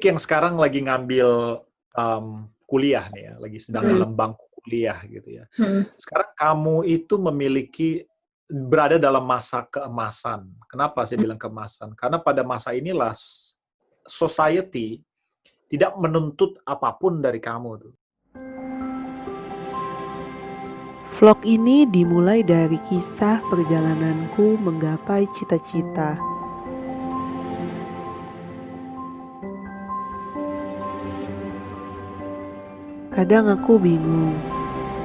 Vicky yang sekarang lagi ngambil kuliah nih ya, lagi sedang dalam bangku kuliah gitu ya. Sekarang kamu itu berada dalam masa keemasan. Kenapa saya bilang keemasan? Karena pada masa inilah society tidak menuntut apapun dari kamu tuh. Vlog ini dimulai dari kisah perjalananku menggapai cita-cita. Kadang aku bingung,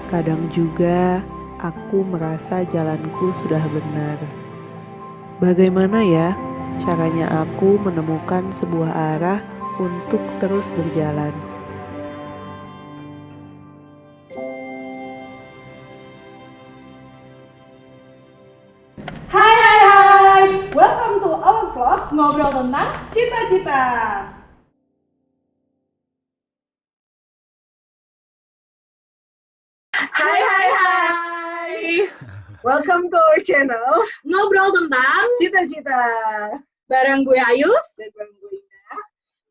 kadang juga aku merasa jalanku sudah benar. Bagaimana ya caranya aku menemukan sebuah arah untuk terus berjalan? Hai, welcome to our vlog Ngobrol tentang Cita-Cita. Hai. Welcome to our channel Ngobrol tentang Cita-Cita. bareng gue Ayus. Dan Bang Guina.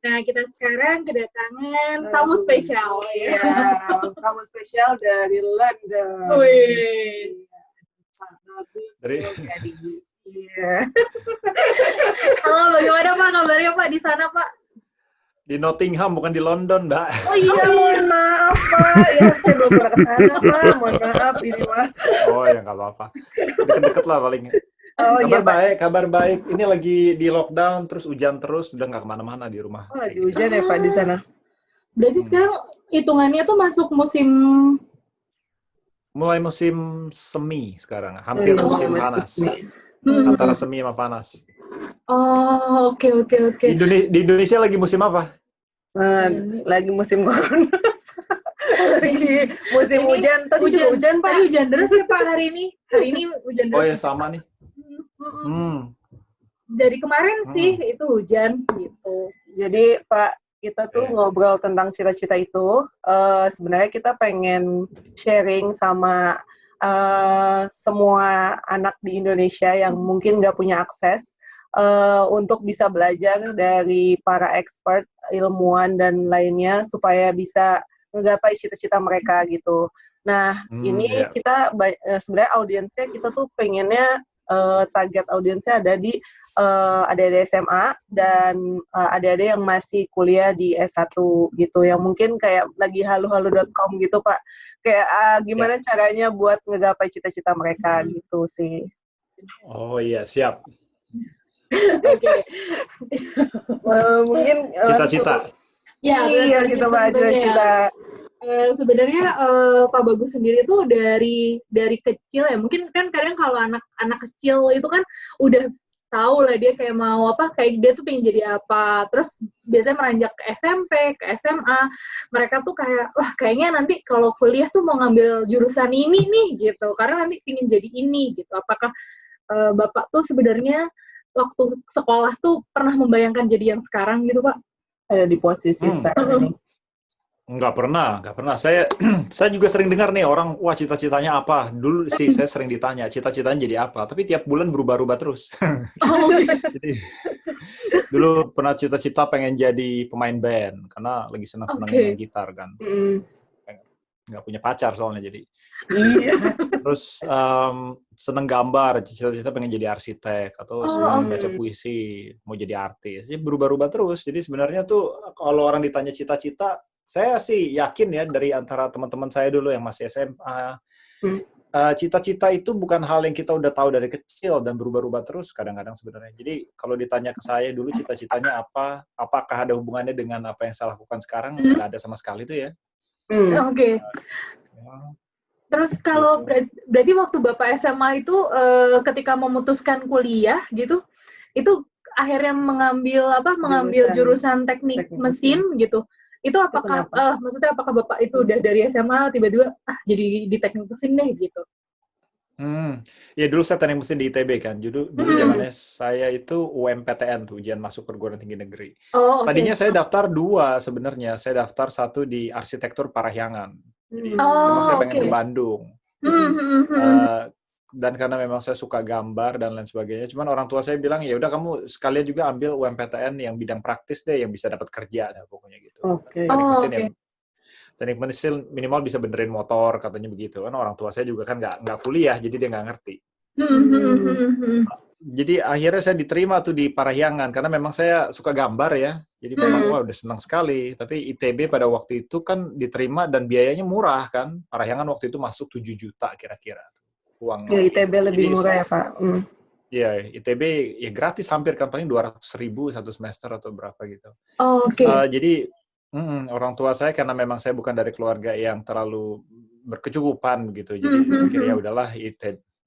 Nah, kita sekarang kedatangan tamu spesial. Iya, tamu spesial dari London. Wih. Pak Bagus. Dari- Iya. Halo, bagaimana Pak kabarnya Pak di sana Pak? Di Nottingham, bukan di London, Mbak. Oh iya, mohon maaf Pak. Ya, saya belum pernah ke sana Pak. Mohon maaf ini Pak. Oh ya, nggak apa-apa. Deket-deket lah paling. Oh iya Pak. Kabar baik. Ini lagi di lockdown, terus hujan terus, udah nggak kemana-mana di rumah. Oh lagi hujan ya Pak di sana. Berarti sekarang hitungannya tuh masuk musim Mulai musim semi sekarang, hampir Oh, musim panas. Antara semi sama panas. Oh, oke. Di Indonesia lagi musim apa? Lagi musim corona. Lagi musim Ini hujan. Tadi juga hujan Pak. Tadi hujan deras ya Pak hari ini. Hari ini hujan deras. Oh ya, sama nih. Dari kemarin sih itu hujan gitu. Jadi Pak, kita tuh ngobrol tentang cita-cita itu. Sebenarnya kita pengen sharing sama semua anak di Indonesia yang mungkin nggak punya akses untuk bisa belajar dari para expert, ilmuwan dan lainnya supaya bisa menggapai cita-cita mereka gitu. Nah, ini kita sebenarnya audiensnya kita tuh pengennya target audiensnya ada di adik-adik SMA dan adik-adik yang masih kuliah di S1 gitu, yang mungkin kayak lagi halu-halu.com gitu Pak, kayak gimana caranya buat ngegapai cita-cita mereka gitu sih. Oh iya, siap. Oke. Mungkin Cita-cita. Ya, iya kita bahas cita-cita. Sebenarnya Pak Bagus sendiri tuh dari kecil ya, mungkin kan kadang kalau anak kecil itu kan udah tahu lah dia kayak mau apa, kayak dia tuh pengen jadi apa, terus biasanya meranjak ke SMP, ke SMA, mereka tuh kayak, wah kayaknya nanti kalau kuliah tuh mau ngambil jurusan ini nih gitu, karena nanti pengen jadi ini gitu. Apakah Bapak tuh sebenarnya waktu sekolah tuh pernah membayangkan jadi yang sekarang gitu Pak? Ada di posisi sekarang ini. Nggak pernah. Saya juga sering dengar nih orang, wah cita-citanya apa? Dulu sih saya sering ditanya, cita-citanya jadi apa? Tapi tiap bulan berubah-ubah terus. Jadi, dulu pernah cita-cita pengen jadi pemain band, karena lagi senang-senang main gitar kan. Nggak punya pacar soalnya jadi. Iya. Terus seneng gambar, cita-cita pengen jadi arsitek, atau seneng baca puisi, mau jadi artis. Jadi berubah-ubah terus. Jadi sebenarnya tuh kalau orang ditanya cita-cita, saya sih yakin ya dari antara teman-teman saya dulu yang masih SMA, cita-cita itu bukan hal yang kita udah tahu dari kecil dan berubah-ubah terus kadang-kadang sebenarnya. Jadi kalau ditanya ke saya dulu cita-citanya apa, apakah ada hubungannya dengan apa yang saya lakukan sekarang? Nggak ada sama sekali tuh ya. Oke. Terus kalau berarti waktu Bapak SMA itu ketika memutuskan kuliah gitu, itu akhirnya mengambil jurusan teknik mesin gitu. Itu apakah maksudnya apakah Bapak itu udah dari SMA tiba-tiba jadi di teknik mesin deh gitu? Ya dulu saya teknik mesin di ITB kan. Dulu zamannya saya itu UMPTN tuh, ujian masuk perguruan tinggi negeri. Tadinya saya daftar 2 sebenarnya. Saya daftar 1 di arsitektur Parahyangan. Jadi memang saya pengen ke Bandung. dan karena memang saya suka gambar dan lain sebagainya. Cuman orang tua saya bilang, ya udah kamu sekalian juga ambil UMPTN yang bidang praktis deh, yang bisa dapat kerja, dah pokoknya gitu. Oke. Teknik Oh, mesin oke. ya, teknik mesin minimal bisa benerin motor, katanya begitu. Kan orang tua saya juga kan nggak kuliah, jadi dia nggak ngerti. Jadi akhirnya saya diterima tuh di Parahyangan, karena memang saya suka gambar ya. Jadi memang wah udah senang sekali. Tapi ITB pada waktu itu kan diterima dan biayanya murah kan. Parahyangan waktu itu masuk 7 juta kira-kira. Uang Ya, ITB lebih jadi, murah ya Pak. ya ITB ya gratis hampir kan, paling 200.000 satu semester atau berapa gitu. Oh, oke. Jadi orang tua saya karena memang saya bukan dari keluarga yang terlalu berkecukupan gitu. Jadi pikir ya udahlah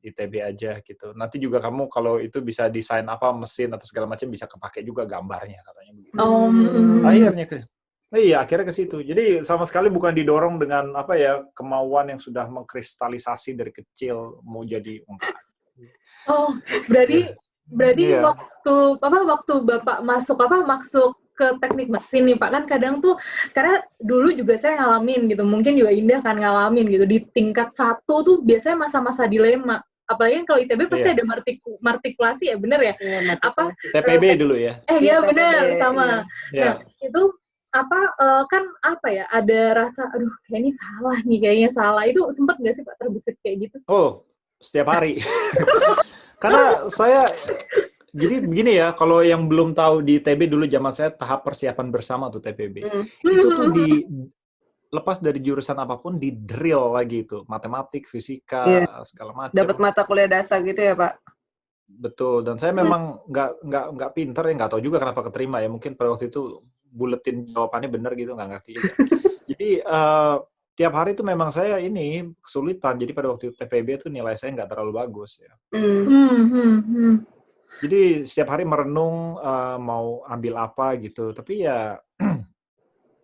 ITB aja gitu. Nanti juga kamu kalau itu bisa desain apa mesin atau segala macam bisa kepake juga gambarnya katanya begitu. Akhirnya ke situ. Jadi sama sekali bukan didorong dengan apa ya kemauan yang sudah mengkristalisasi dari kecil mau jadi enggak. Oh, berarti Iya. waktu Bapak masuk ke teknik mesin nih Pak, kan kadang tuh karena dulu juga saya ngalamin gitu, mungkin juga Indah kan ngalamin gitu di tingkat 1 tuh biasanya masa-masa dilema. Apalagi kalau ITB pasti ada martikulasi ya, bener ya? Iya, Apa TPB dulu ya. Iya bener, sama. Iya. Nah, itu kan apa ya, ada rasa aduh kayaknya salah. Itu sempet nggak sih Pak terbesit kayak gitu? Oh, setiap hari. Karena saya jadi begini ya, kalau yang belum tahu di ITB dulu zaman saya tahap persiapan bersama tuh TPB. Itu tuh lepas dari jurusan apapun di drill lagi itu, matematik, fisika, segala macam. Dapat mata kuliah dasar gitu ya Pak? Betul, dan saya memang nggak pinter ya, nggak tahu juga kenapa keterima ya. Mungkin pada waktu itu buletin jawabannya bener gitu, nggak ngerti juga. Jadi tiap hari itu memang saya ini kesulitan. Jadi pada waktu TPB itu nilai saya nggak terlalu bagus ya. Jadi setiap hari merenung mau ambil apa gitu. Tapi ya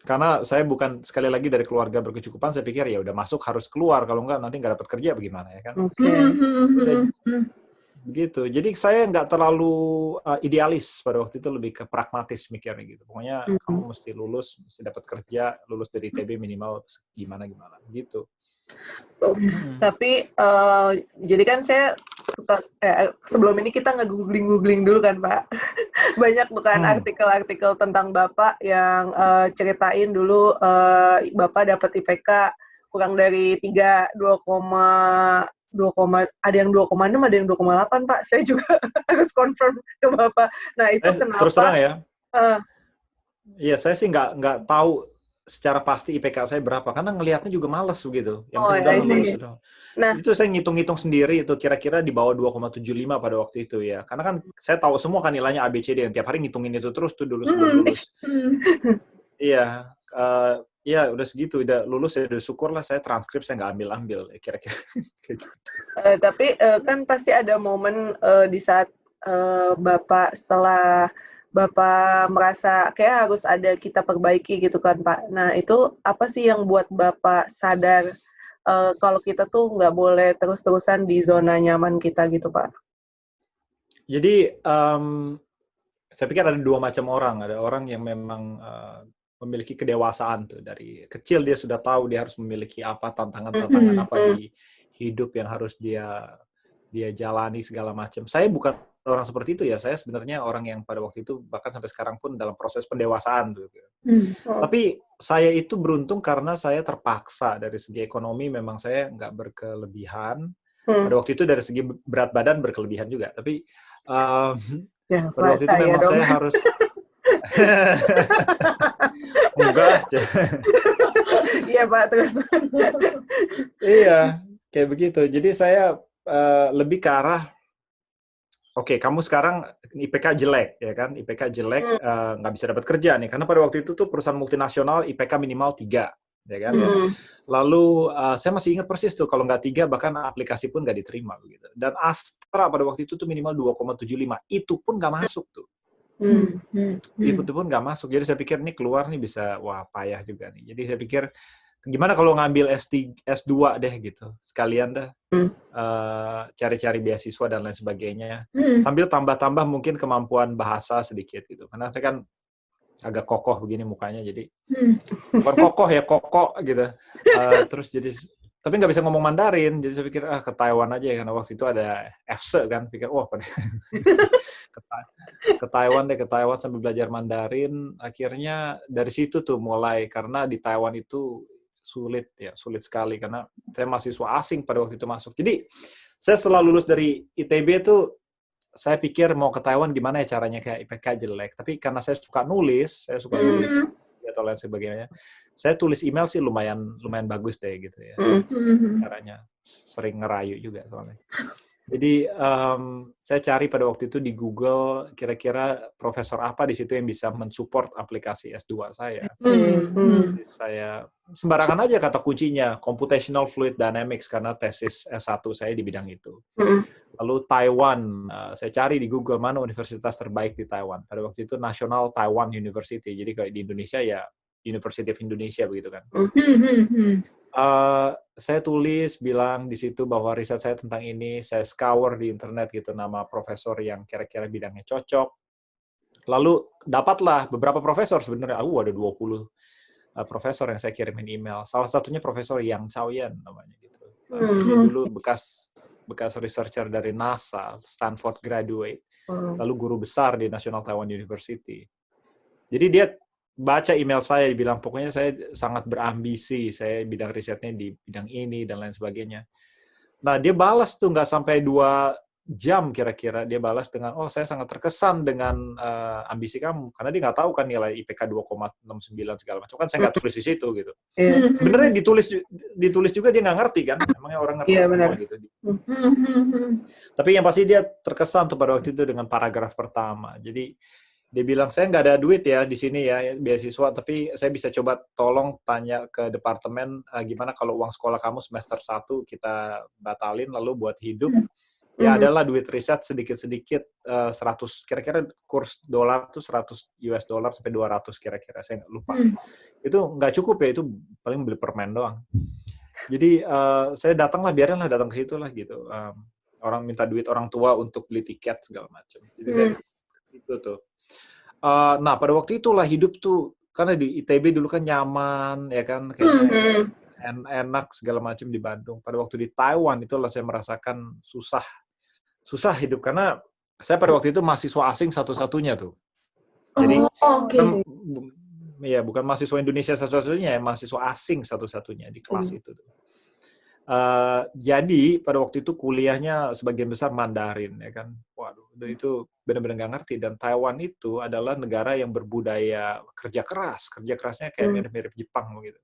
karena saya bukan sekali lagi dari keluarga berkecukupan, saya pikir ya udah masuk harus keluar, kalau enggak nanti nggak dapat kerja bagaimana ya kan. Begitu. Jadi saya nggak terlalu idealis pada waktu itu, lebih ke pragmatis mikirnya gitu. Pokoknya kamu mesti lulus, mesti dapat kerja, lulus dari ITB minimal gimana gitu. Tapi jadi kan saya suka sebelum ini kita nge-googling dulu kan Pak. Banyak bukan artikel-artikel tentang Bapak yang ceritain dulu Bapak dapat IPK kurang dari 2, ada yang 2,6, ada yang 2,8 Pak. Saya juga harus confirm ke Bapak. Nah, itu kenapa? Terus terang ya. Iya, saya sih nggak tahu secara pasti IPK saya berapa, karena ngelihatnya juga males begitu. Yang penting udah lulus. Nah, itu saya ngitung-ngitung sendiri itu kira-kira di bawah 2,75 pada waktu itu ya. Karena kan saya tahu semua kan nilainya ABCD, yang tiap hari ngitungin itu terus tuh dulu sebelum lulus. Iya, ya udah segitu, udah lulus ya udah syukurlah, saya transkrip saya nggak ambil kira-kira. Tapi kan pasti ada momen di saat Bapak setelah Bapak merasa kayak harus ada kita perbaiki gitu kan Pak. Nah itu apa sih yang buat Bapak sadar kalau kita tuh nggak boleh terus-terusan di zona nyaman kita gitu Pak? Jadi saya pikir ada dua macam orang. Ada orang yang memang memiliki kedewasaan tuh, dari kecil dia sudah tahu dia harus memiliki apa, tantangan-tantangan apa di hidup yang harus dia jalani segala macam. Saya bukan orang seperti itu ya. Saya sebenarnya orang yang pada waktu itu bahkan sampai sekarang pun dalam proses pendewasaan tuh. Tapi saya itu beruntung karena saya terpaksa. Dari segi ekonomi memang saya nggak berkelebihan. Pada waktu itu dari segi berat badan berkelebihan juga. Tapi pada waktu itu memang saya harus enggak. Iya Pak, terus. Iya, kayak begitu. Jadi saya lebih ke arah, oke, kamu sekarang IPK jelek, ya kan? IPK jelek, nggak bisa dapat kerja nih. Karena pada waktu itu tuh perusahaan multinasional IPK minimal 3, ya kan? Lalu saya masih ingat persis tuh, kalau nggak 3 bahkan aplikasi pun nggak diterima begitu. Dan Astra pada waktu itu tuh minimal 2,75, itu pun nggak masuk tuh. Itu pun nggak masuk. Jadi saya pikir nih keluar nih bisa, wah payah juga nih. Jadi saya pikir gimana kalau ngambil S2 deh gitu, sekalian dah cari-cari beasiswa dan lain sebagainya, sambil tambah-tambah mungkin kemampuan bahasa sedikit gitu, karena saya kan agak kokoh begini mukanya, jadi bukan kokoh ya, kokok gitu, terus jadi tapi nggak bisa ngomong Mandarin, jadi saya pikir ke Taiwan aja ya, karena waktu itu ada EFSE kan, pikir wah pada ke Taiwan sambil belajar Mandarin. Akhirnya dari situ tuh mulai, karena di Taiwan itu sulit sekali karena saya mahasiswa asing pada waktu itu masuk. Jadi saya setelah lulus dari ITB tuh saya pikir mau ke Taiwan gimana ya caranya, kayak IPK jelek. Tapi karena saya suka nulis atau lain sebagainya, saya tulis email sih lumayan bagus deh gitu ya. Caranya sering ngerayu juga soalnya. Jadi saya cari pada waktu itu di Google kira-kira profesor apa di situ yang bisa mensupport aplikasi S2 saya. Jadi saya sembarangan aja kata kuncinya, Computational Fluid Dynamics, karena tesis S1 saya di bidang itu. Lalu Taiwan, saya cari di Google mana universitas terbaik di Taiwan. Pada waktu itu National Taiwan University, jadi kayak di Indonesia ya University of Indonesia begitu kan. Saya tulis bilang di situ bahwa riset saya tentang ini, saya scour di internet gitu nama profesor yang kira-kira bidangnya cocok. Lalu dapatlah beberapa profesor sebenarnya, ada 20 profesor yang saya kirimin email. Salah satunya Profesor Yang Chaoyan namanya gitu. Dia dulu bekas researcher dari NASA, Stanford graduate, lalu guru besar di National Taiwan University. Jadi dia baca email saya, bilang pokoknya saya sangat berambisi, saya bidang risetnya di bidang ini dan lain sebagainya. Nah dia balas tuh nggak sampai 2 jam kira-kira, dia balas dengan, saya sangat terkesan dengan ambisi kamu, karena dia nggak tahu kan nilai IPK 2,69 segala macam, kan saya nggak tulis di situ gitu. Sebenarnya ditulis juga dia nggak ngerti kan, emangnya orang ngerti semua gitu. Tapi yang pasti dia terkesan tuh pada waktu itu dengan paragraf pertama. Jadi dia bilang, saya nggak ada duit ya di sini ya, beasiswa, tapi saya bisa coba tolong tanya ke departemen gimana kalau uang sekolah kamu semester 1 kita batalin, lalu buat hidup, ya adalah duit riset sedikit-sedikit 100, kira-kira kurs dolar tuh 100 US dollar sampai 200 kira-kira, saya nggak lupa. Itu nggak cukup ya, itu paling beli permen doang. Jadi saya biarinlah datang ke situ lah gitu. Orang minta duit orang tua untuk beli tiket segala macam. Jadi saya itu tuh. Nah, pada waktu itulah hidup tuh, karena di ITB dulu kan nyaman, ya kan, kayaknya enak segala macam di Bandung. Pada waktu di Taiwan itulah saya merasakan susah hidup, karena saya pada waktu itu mahasiswa asing satu-satunya tuh. Jadi, ya bukan mahasiswa Indonesia satu-satunya, ya mahasiswa asing satu-satunya di kelas itu tuh. Jadi pada waktu itu kuliahnya sebagian besar Mandarin, ya kan. Waduh, itu benar-benar nggak ngerti. Dan Taiwan itu adalah negara yang berbudaya kerja kerasnya kayak mirip-mirip Jepang gitu.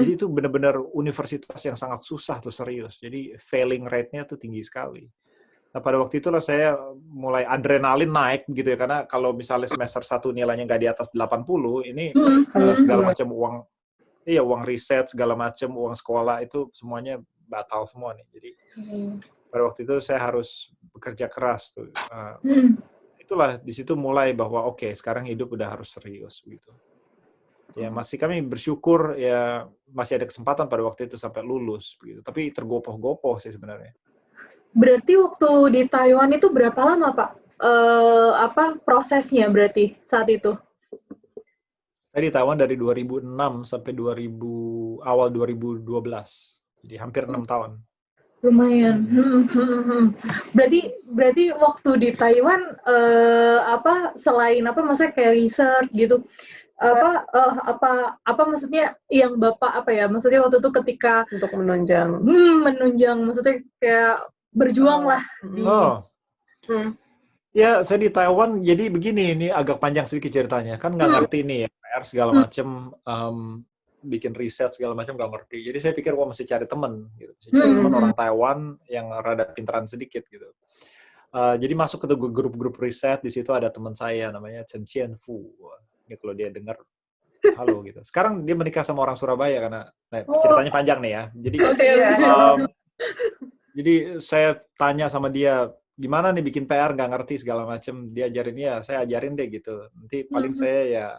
Jadi itu benar-benar universitas yang sangat susah tuh, serius. Jadi failing rate-nya tuh tinggi sekali. Nah pada waktu itulah saya mulai adrenalin naik gitu ya, karena kalau misalnya semester 1 nilainya nggak di atas 80, ini segala macam uang riset segala macam, uang sekolah itu semuanya batal semua nih. Jadi pada waktu itu saya harus bekerja keras tuh. Itulah di situ mulai bahwa sekarang hidup udah harus serius gitu. Ya masih kami bersyukur ya masih ada kesempatan pada waktu itu sampai lulus begitu. Tapi tergopoh-gopoh sih sebenarnya. Berarti waktu di Taiwan itu berapa lama Pak? Prosesnya berarti saat itu? Saya di Taiwan dari 2006 sampai awal 2012. Jadi hampir 6 tahun. Lumayan. Berarti waktu di Taiwan selain maksudnya kayak research gitu. Maksudnya yang Bapak maksudnya waktu itu ketika untuk menunjang maksudnya kayak berjuang lah di Ya, saya di Taiwan, jadi begini, ini agak panjang sedikit ceritanya. Kan nggak ngerti nih ya, PR segala macem, bikin riset segala macam nggak ngerti. Jadi saya pikir, mesti cari teman, gitu. Cari teman orang Taiwan yang rada pintaran sedikit, gitu. Jadi masuk ke grup-grup riset, di situ ada teman saya, namanya Chen Qianfu. Ini kalau dia dengar, halo, gitu. Sekarang dia menikah sama orang Surabaya, karena ceritanya panjang nih ya. Jadi saya tanya sama dia, gimana nih bikin PR nggak ngerti segala macam, dia ajarin, ya saya ajarin deh gitu. Nanti paling saya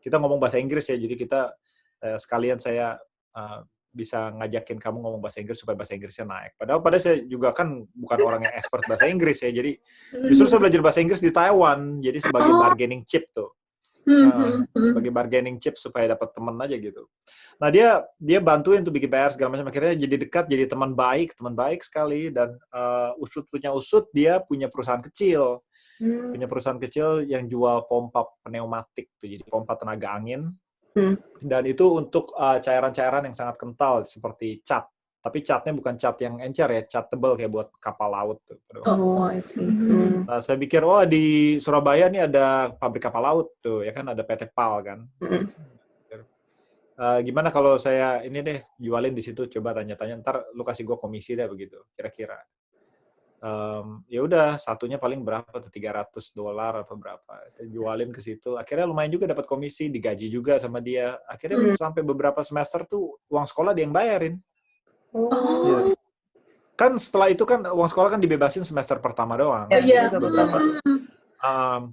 kita ngomong bahasa Inggris ya, jadi kita sekalian saya bisa ngajakin kamu ngomong bahasa Inggris supaya bahasa Inggrisnya naik. Padahal saya juga kan bukan orang yang expert bahasa Inggris ya, jadi justru saya belajar bahasa Inggris di Taiwan, jadi sebagai bargaining chip tuh. sebagai bargaining chip supaya dapat teman aja gitu. Nah dia bantuin tuh bikin PR segala macam, akhirnya jadi dekat, jadi teman baik sekali, dan usut dia punya perusahaan kecil yang jual pompa pneumatik tuh, jadi pompa tenaga angin, dan itu untuk cairan-cairan yang sangat kental seperti cat. Tapi catnya bukan cat yang encer ya, cat tebal kayak buat kapal laut tuh. Oh, I see. Nah, saya pikir, di Surabaya nih ada pabrik kapal laut tuh, ya kan, ada PT PAL kan. Gimana kalau saya ini deh jualin di situ, coba tanya-tanya, ntar lu kasih gue komisi deh begitu, kira-kira. Ya udah, satunya paling berapa tuh, $300 apa berapa. Saya jualin ke situ, akhirnya lumayan juga dapat komisi, digaji juga sama dia. Akhirnya sampai beberapa semester tuh uang sekolah dia yang bayarin. Ya. Kan setelah itu kan uang sekolah kan dibebasin semester pertama doang. Iya.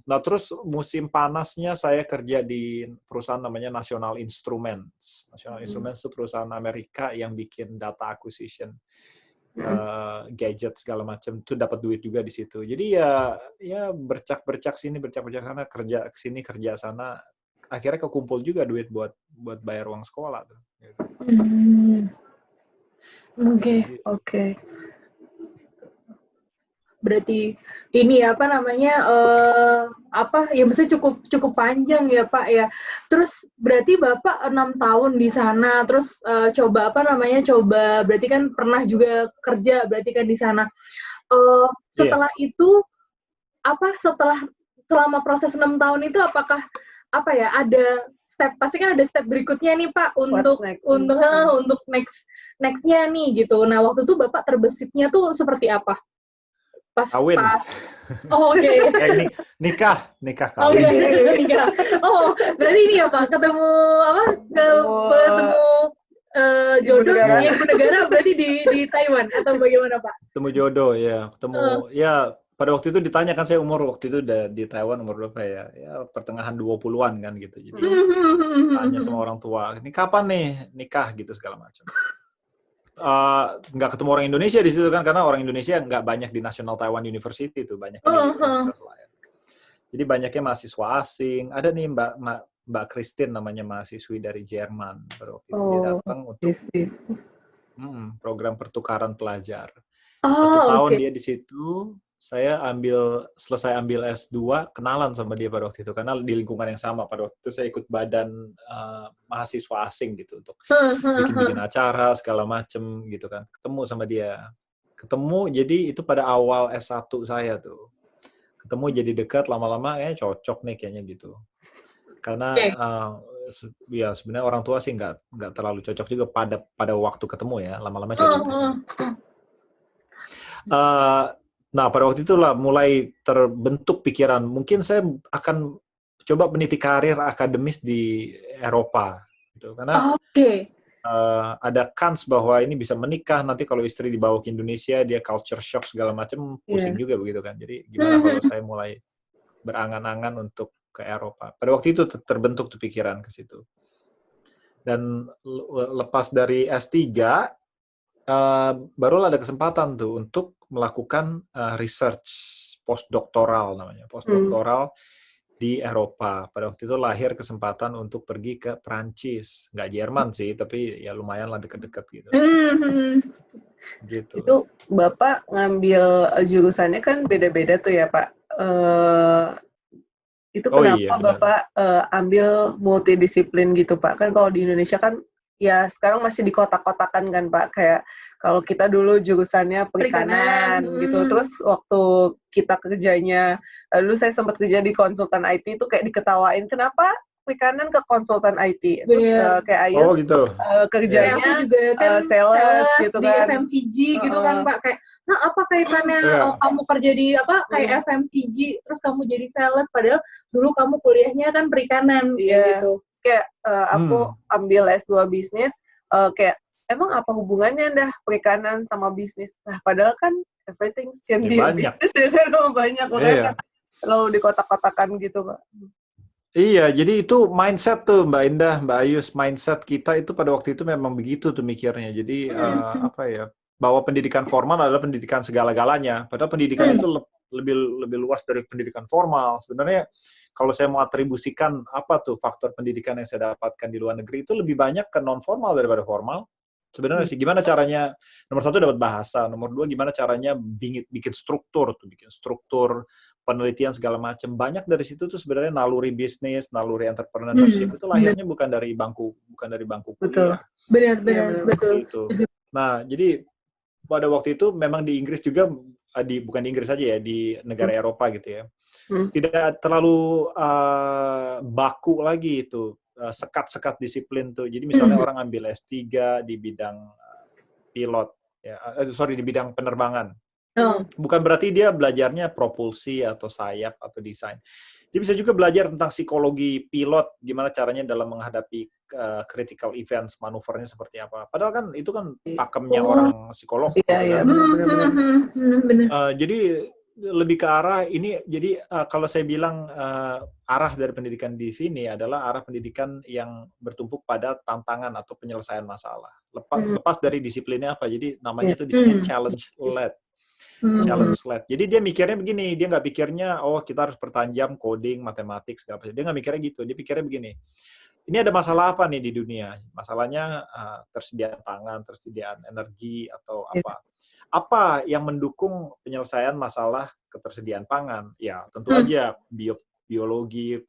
Nah terus musim panasnya saya kerja di perusahaan namanya National Instruments. National Instruments itu perusahaan Amerika yang bikin data acquisition, gadget segala macam, tuh dapat duit juga di situ. Jadi ya bercak sini, bercak sana, kerja sini, kerja sana. Akhirnya kekumpul juga duit buat bayar uang sekolah tuh. Oke. Berarti ini apa namanya ya maksudnya cukup panjang ya Pak ya. Terus berarti Bapak 6 tahun di sana, terus coba berarti kan pernah juga kerja berarti kan di sana. Setelah itu selama proses 6 tahun itu apakah ada pasti kan ada step berikutnya nih Pak untuk nextnya nih gitu. Nah waktu itu Bapak terbesitnya tuh seperti apa? Kawin. Oke. Nikah kawin. Oh, nikah. Oh, berarti ini ya Pak, ketemu jodoh ibu negara berarti di Taiwan atau bagaimana Pak? Ketemu jodoh ya, ya pada waktu itu ditanya kan, saya umur waktu itu udah di Taiwan umur berapa ya? Ya pertengahan 20-an kan gitu. Jadi tanya sama orang tua, "Ini kapan nih nikah?" gitu segala macam. Nggak ketemu orang Indonesia di situ kan, karena orang Indonesia nggak banyak di National Taiwan University tuh, banyak di Universitas lain. Jadi banyaknya mahasiswa asing. Ada nih Mbak Christine namanya, mahasiswi dari Jerman. Pada waktu itu dia datang untuk program pertukaran pelajar. 1 tahun dia di situ. Saya selesai ambil S2, kenalan sama dia pada waktu itu, karena di lingkungan yang sama. Pada waktu itu saya ikut badan mahasiswa asing gitu, untuk bikin acara segala macem gitu kan. Ketemu sama dia. Jadi itu pada awal S1 saya tuh. Ketemu jadi dekat, lama-lama cocok nih kayaknya gitu. Karena ya sebenarnya orang tua sih nggak terlalu cocok juga pada waktu ketemu ya, lama-lama cocok. Nah, pada waktu itulah mulai terbentuk pikiran, mungkin saya akan coba meniti karir akademis di Eropa, gitu. Karena ada kans bahwa ini bisa menikah, nanti kalau istri dibawa ke Indonesia, dia culture shock segala macam, pusing juga begitu kan. Jadi gimana kalau saya mulai berangan-angan untuk ke Eropa. Pada waktu itu terbentuk tuh pikiran ke situ. Dan lepas dari S3, barulah ada kesempatan tuh untuk melakukan research postdoktoral namanya, postdoktoral di Eropa. Pada waktu itu lahir kesempatan untuk pergi ke Prancis, nggak Jerman sih, tapi ya lumayan lah deket-deket gitu. Gitu. Itu Bapak ngambil jurusannya kan beda-beda tuh ya Pak. Itu kenapa Bapak ambil multidisiplin gitu Pak? Kan kalau di Indonesia kan ya sekarang masih dikotak-kotakan kan Pak, kayak kalau kita dulu jurusannya perikanan gitu, terus waktu kita kerjanya, dulu saya sempat kerja di konsultan IT itu kayak diketawain, kenapa perikanan ke konsultan IT, terus kayak Ayus kerjanya sales gitu di kan, FMCG gitu kan Pak, kayak apa kaitannya kamu kerja di kayak FMCG terus kamu jadi sales, padahal dulu kamu kuliahnya kan perikanan gitu. Kayak aku ambil S2 bisnis, kayak emang apa hubungannya perikanan sama bisnis? Nah, padahal kan everything can be bisnis, banyak makanya selalu dikotak-kotakan gitu, Pak. Iya, jadi itu mindset tuh Mbak Indah, Mbak Ayus, mindset kita itu pada waktu itu memang begitu tuh mikirnya. Jadi bahwa pendidikan formal adalah pendidikan segala-galanya. Padahal pendidikan itu lebih luas dari pendidikan formal. Sebenarnya kalau saya mau atribusikan apa tuh faktor pendidikan yang saya dapatkan di luar negeri itu lebih banyak ke non formal daripada formal. Sebenarnya sih gimana caranya, nomor satu dapat bahasa, nomor dua gimana caranya bikin struktur penelitian segala macam. Banyak dari situ tuh sebenarnya naluri bisnis, naluri entrepreneurship itu lahirnya bukan dari bangku Betul. kuliah. Benar, betul. Gitu. Nah, jadi pada waktu itu memang di Inggris juga, bukan di Inggris saja ya, di negara Eropa gitu ya. Tidak terlalu baku lagi itu, sekat-sekat disiplin tuh. Jadi misalnya orang ambil S3 di bidang pilot, ya, di bidang penerbangan. Bukan berarti dia belajarnya propulsi atau sayap atau desain. Dia bisa juga belajar tentang psikologi pilot, gimana caranya dalam menghadapi critical events, manuvernya seperti apa. Padahal kan itu kan pakemnya orang psikolog. Iya, benar. Jadi lebih ke arah ini. Jadi kalau saya bilang arah dari pendidikan di sini adalah arah pendidikan yang bertumpu pada tantangan atau penyelesaian masalah. Lepas dari disiplinnya apa. Jadi namanya itu di sini challenge-led. Challenge-led. Jadi dia mikirnya begini, dia nggak pikirnya, oh kita harus pertajam coding, matematik, segala macam. Dia nggak mikirnya gitu. Dia pikirnya begini, ini ada masalah apa nih di dunia? Masalahnya tersediaan pangan, tersediaan energi, atau apa? Apa yang mendukung penyelesaian masalah ketersediaan pangan? Ya, tentu aja biologi,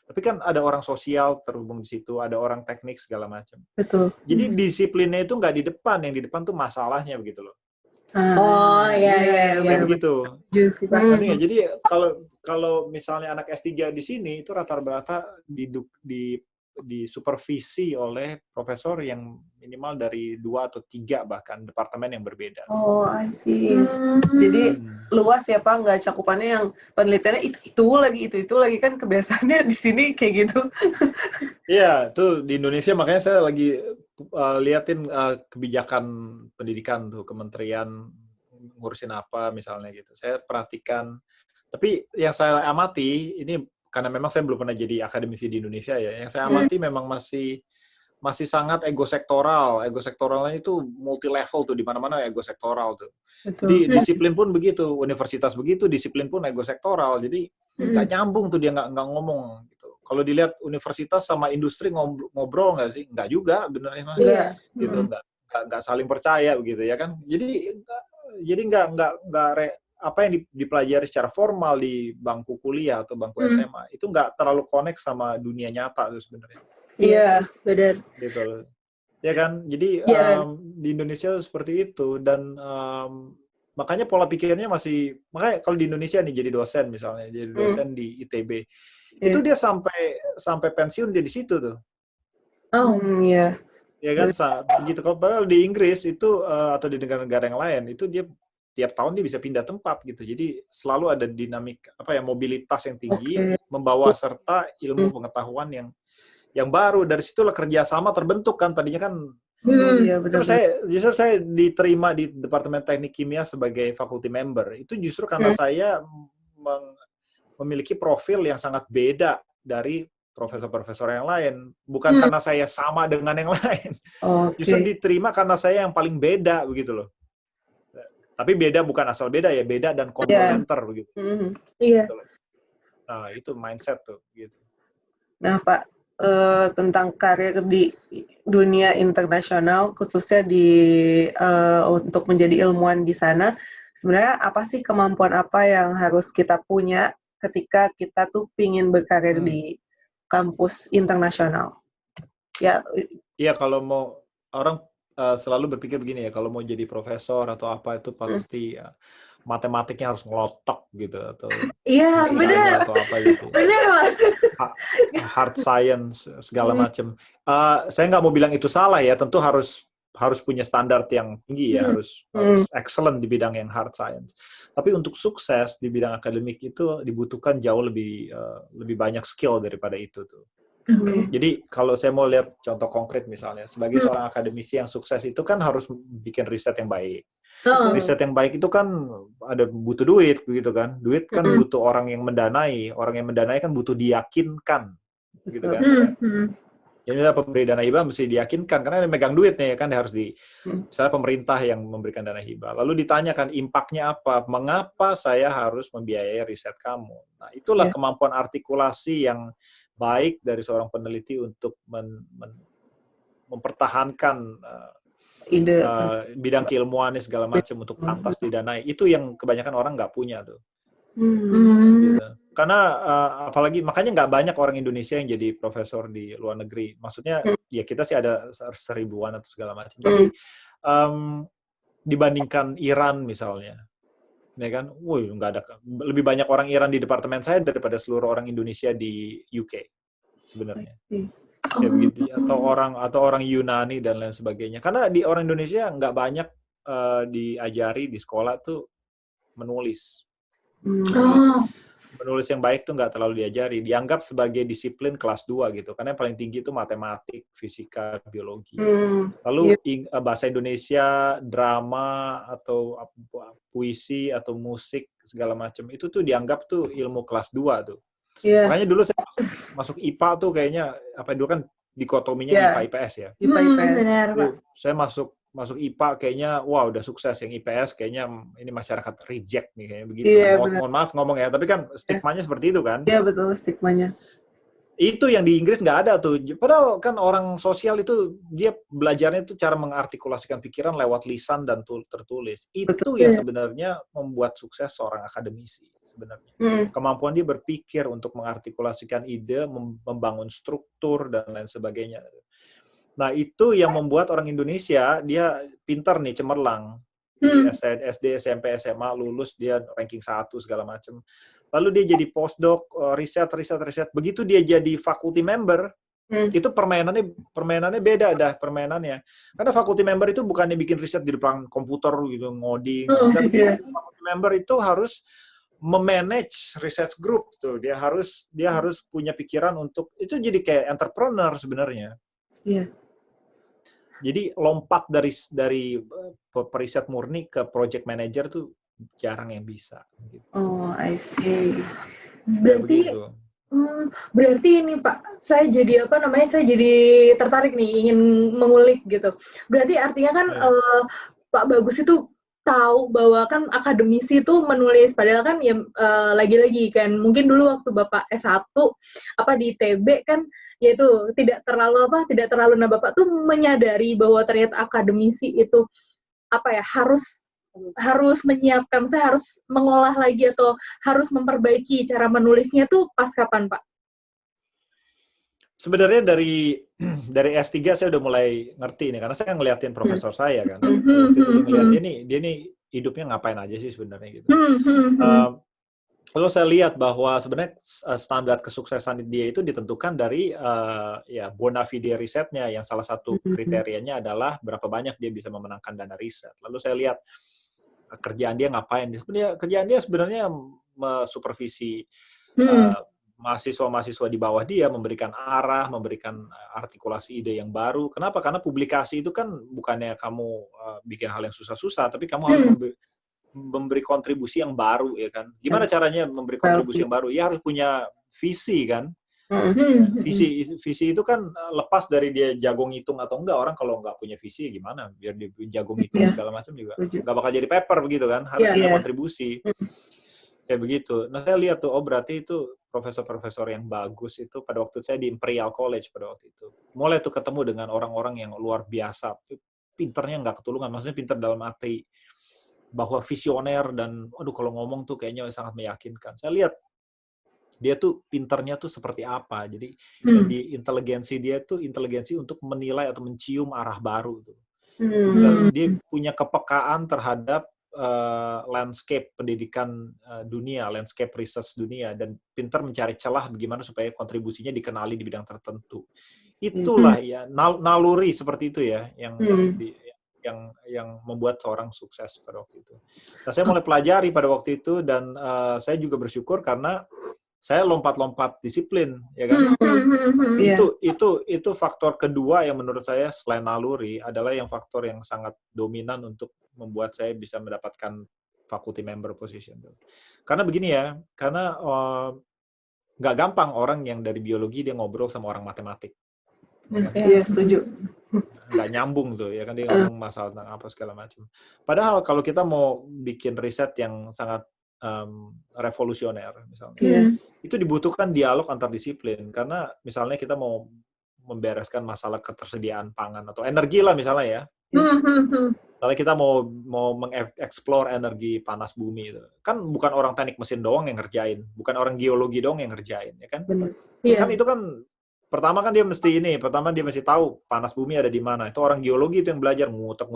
tapi kan ada orang sosial terhubung di situ, ada orang teknik, segala macam. Betul. Jadi disiplinnya itu nggak di depan, yang di depan tuh masalahnya begitu loh. Oh iya. Begitu. Nanti ya, jadi kalau misalnya anak S3 di sini itu rata-rata di supervisi oleh profesor yang minimal dari 2 atau 3 bahkan departemen yang berbeda. Oh, I see. Jadi luas ya Pak, nggak cakupannya yang penelitiannya itu lagi kan kebiasaannya di sini kayak gitu. Iya, tuh di Indonesia makanya saya lagi liatin kebijakan pendidikan tuh, kementerian ngurusin apa misalnya gitu. Saya perhatikan, tapi yang saya amati ini karena memang saya belum pernah jadi akademisi di Indonesia ya. Yang saya amati memang masih sangat egosektoral. Egosektoralnya itu multi level tuh, di mana-mana egosektoral tuh. Betul. Jadi disiplin pun begitu, universitas begitu, disiplin pun egosektoral. Jadi nggak nyambung tuh, dia nggak ngomong gitu. Kalau dilihat universitas sama industri ngobrol nggak sih? Nggak juga benernya mah. Gitu, nggak saling percaya begitu ya kan. Jadi apa yang dipelajari secara formal di bangku kuliah atau bangku SMA itu nggak terlalu connect sama dunia nyata tuh sebenarnya. Iya, benar. Gitu loh. Ya kan? Jadi di Indonesia seperti itu, dan makanya pola pikirnya makanya kalau di Indonesia nih jadi dosen misalnya, jadi dosen di ITB, itu dia sampai pensiun dia di situ tuh. Iya. Ya kan, begitu. Kalau padahal di Inggris itu atau di negara-negara yang lain itu dia tiap tahun dia bisa pindah tempat gitu. Jadi selalu ada dinamik mobilitas yang tinggi, membawa serta ilmu pengetahuan yang baru. Dari situlah kerjasama terbentuk kan. Tadinya kan justru saya diterima di Departemen Teknik Kimia sebagai faculty member. Itu justru karena saya memiliki profil yang sangat beda dari profesor-profesor yang lain. Bukan karena saya sama dengan yang lain. Justru diterima karena saya yang paling beda begitu loh. Tapi beda bukan asal beda ya, beda dan komplementer begitu. Iya. Nah, itu mindset tuh gitu. Nah, Pak, tentang karir di dunia internasional, khususnya untuk menjadi ilmuwan di sana, sebenarnya apa sih kemampuan apa yang harus kita punya ketika kita tuh pingin berkarir di kampus internasional? Iya, kalau mau orang selalu berpikir begini ya, kalau mau jadi profesor atau apa itu pasti matematiknya harus ngelotok gitu, atau benar atau apa gitu. Benar. Hard science segala macam. Saya nggak mau bilang itu salah ya, tentu harus punya standar yang tinggi ya, harus excellent di bidang yang hard science. Tapi untuk sukses di bidang akademik itu dibutuhkan jauh lebih banyak skill daripada itu tuh. Jadi kalau saya mau lihat contoh konkret misalnya, sebagai seorang akademisi yang sukses itu kan harus bikin riset yang baik. Riset yang baik itu kan butuh duit begitu kan. Duit kan butuh orang yang mendanai. Orang yang mendanai kan butuh diyakinkan gitu kan. Jadi misalnya pemberi dana hibah mesti diyakinkan karena dia megang duit nih kan, dia harus misalnya pemerintah yang memberikan dana hibah. Lalu ditanyakan impact-nya apa? Mengapa saya harus membiayai riset kamu? Nah, itulah kemampuan artikulasi yang baik dari seorang peneliti untuk mempertahankan ide. bidang keilmuannya segala macam untuk pantas didanai. Itu yang kebanyakan orang nggak punya tuh. Gitu. Karena apalagi makanya nggak banyak orang Indonesia yang jadi profesor di luar negeri. Maksudnya ya kita sih ada 1000-an atau segala macam. Tapi dibandingkan Iran misalnya, ya kan, nggak ada. Lebih banyak orang Iran di departemen saya daripada seluruh orang Indonesia di UK sebenarnya. Kayak begitu. Atau orang Yunani dan lain sebagainya. Karena di orang Indonesia nggak banyak diajari di sekolah tuh menulis. Menulis yang baik tuh nggak terlalu diajari, dianggap sebagai disiplin kelas 2 gitu, karena yang paling tinggi itu matematik, fisika, biologi. Lalu bahasa Indonesia, drama, atau puisi, atau musik, segala macam, itu tuh dianggap tuh ilmu kelas 2 tuh. Makanya dulu saya masuk IPA tuh kayaknya, dulu kan dikotominya IPA IPS ya. Saya masuk IPA kayaknya udah sukses, yang IPS kayaknya ini masyarakat reject nih kayaknya begitu. Mohon maaf ngomong ya, tapi kan stigmanya seperti itu kan. Iya betul, stigmanya. Itu yang di Inggris nggak ada tuh. Padahal kan orang sosial itu dia belajarnya itu cara mengartikulasikan pikiran lewat lisan dan tertulis. Itu yang sebenarnya membuat sukses seorang akademisi sebenarnya. Kemampuan dia berpikir untuk mengartikulasikan ide, membangun struktur dan lain sebagainya. Nah, itu yang membuat orang Indonesia, dia pintar nih, cemerlang. SD, SMP, SMA, lulus, dia ranking 1, segala macam. Lalu dia jadi postdoc, riset. Begitu dia jadi faculty member, itu permainannya beda dah permainannya. Karena faculty member itu bukannya bikin riset di depan komputer gitu, ngoding. Tapi faculty member itu harus memanage research group tuh. Dia harus punya pikiran untuk, itu jadi kayak entrepreneur sebenarnya. Iya. Jadi lompat dari periset murni ke project manager tuh jarang yang bisa. Gitu. Oh, I see. Berarti ini Pak, saya jadi tertarik nih, ingin mengulik gitu. Berarti artinya kan Pak Bagus itu tahu bahwa kan akademisi itu menulis, padahal kan ya lagi-lagi kan mungkin dulu waktu Bapak S1 di ITB kan yaitu tidak terlalu nah Bapak tuh menyadari bahwa ternyata akademisi itu harus menyiapkan, saya harus mengolah lagi atau harus memperbaiki cara menulisnya tuh pas kapan Pak? Sebenarnya dari S3 saya udah mulai ngerti nih, karena saya ngeliatin profesor saya kan. Waktu itu ngeliat dia nih hidupnya ngapain aja sih sebenarnya gitu. Lalu saya lihat bahwa sebenarnya standar kesuksesan dia itu ditentukan dari bona fide risetnya, yang salah satu kriterianya adalah berapa banyak dia bisa memenangkan dana riset. Lalu saya lihat kerjaan dia ngapain. Kerjaan dia sebenarnya supervisi mahasiswa-mahasiswa di bawah dia, memberikan arah, memberikan artikulasi ide yang baru. Kenapa? Karena publikasi itu kan bukannya kamu bikin hal yang susah-susah, tapi kamu harus memberi kontribusi yang baru, ya kan? Gimana caranya memberi kontribusi yang baru? Ya harus punya visi, kan? Visi itu kan lepas dari dia jago ngitung atau enggak. Orang kalau nggak punya visi, gimana? Biar dia jago ngitung segala macam juga nggak bakal jadi paper begitu kan? Harus punya kontribusi. Kayak begitu. Nah, saya lihat tuh, berarti itu profesor-profesor yang bagus itu pada waktu saya di Imperial College pada waktu itu. Mulai tuh ketemu dengan orang-orang yang luar biasa. Pinternya nggak ketulungan. Maksudnya pinter dalam arti bahwa visioner dan kalau ngomong tuh kayaknya sangat meyakinkan. Saya lihat dia tuh pinternya tuh seperti apa. Jadi di inteligensi dia tuh inteligensi untuk menilai atau mencium arah baru tuh. Dia punya kepekaan terhadap landscape pendidikan dunia, landscape research dunia, dan pintar mencari celah bagaimana supaya kontribusinya dikenali di bidang tertentu. Itulah ya naluri seperti itu ya yang membuat seorang sukses pada waktu itu. Nah, saya mulai pelajari pada waktu itu, dan saya juga bersyukur karena saya lompat-lompat disiplin, ya kan? Itu faktor kedua yang menurut saya selain naluri adalah yang faktor yang sangat dominan untuk membuat saya bisa mendapatkan faculty member position. Karena begini ya, karena nggak gampang orang yang dari biologi dia ngobrol sama orang matematik. ya kan? Iya, setuju. Nggak nyambung tuh ya kan, dia ngomong masalah tentang apa segala macam. Padahal kalau kita mau bikin riset yang sangat revolusioner misalnya, Iya. itu dibutuhkan dialog antar disiplin, karena misalnya kita mau membereskan masalah ketersediaan pangan atau energi lah misalnya ya. Kalau kita mau mengeksplor energi panas bumi itu, kan bukan orang teknik mesin doang yang ngerjain, bukan orang geologi doang yang ngerjain, ya kan? Benar. Kan itu kan pertama dia mesti tahu panas bumi ada di mana. Itu orang geologi itu yang belajar ngutek.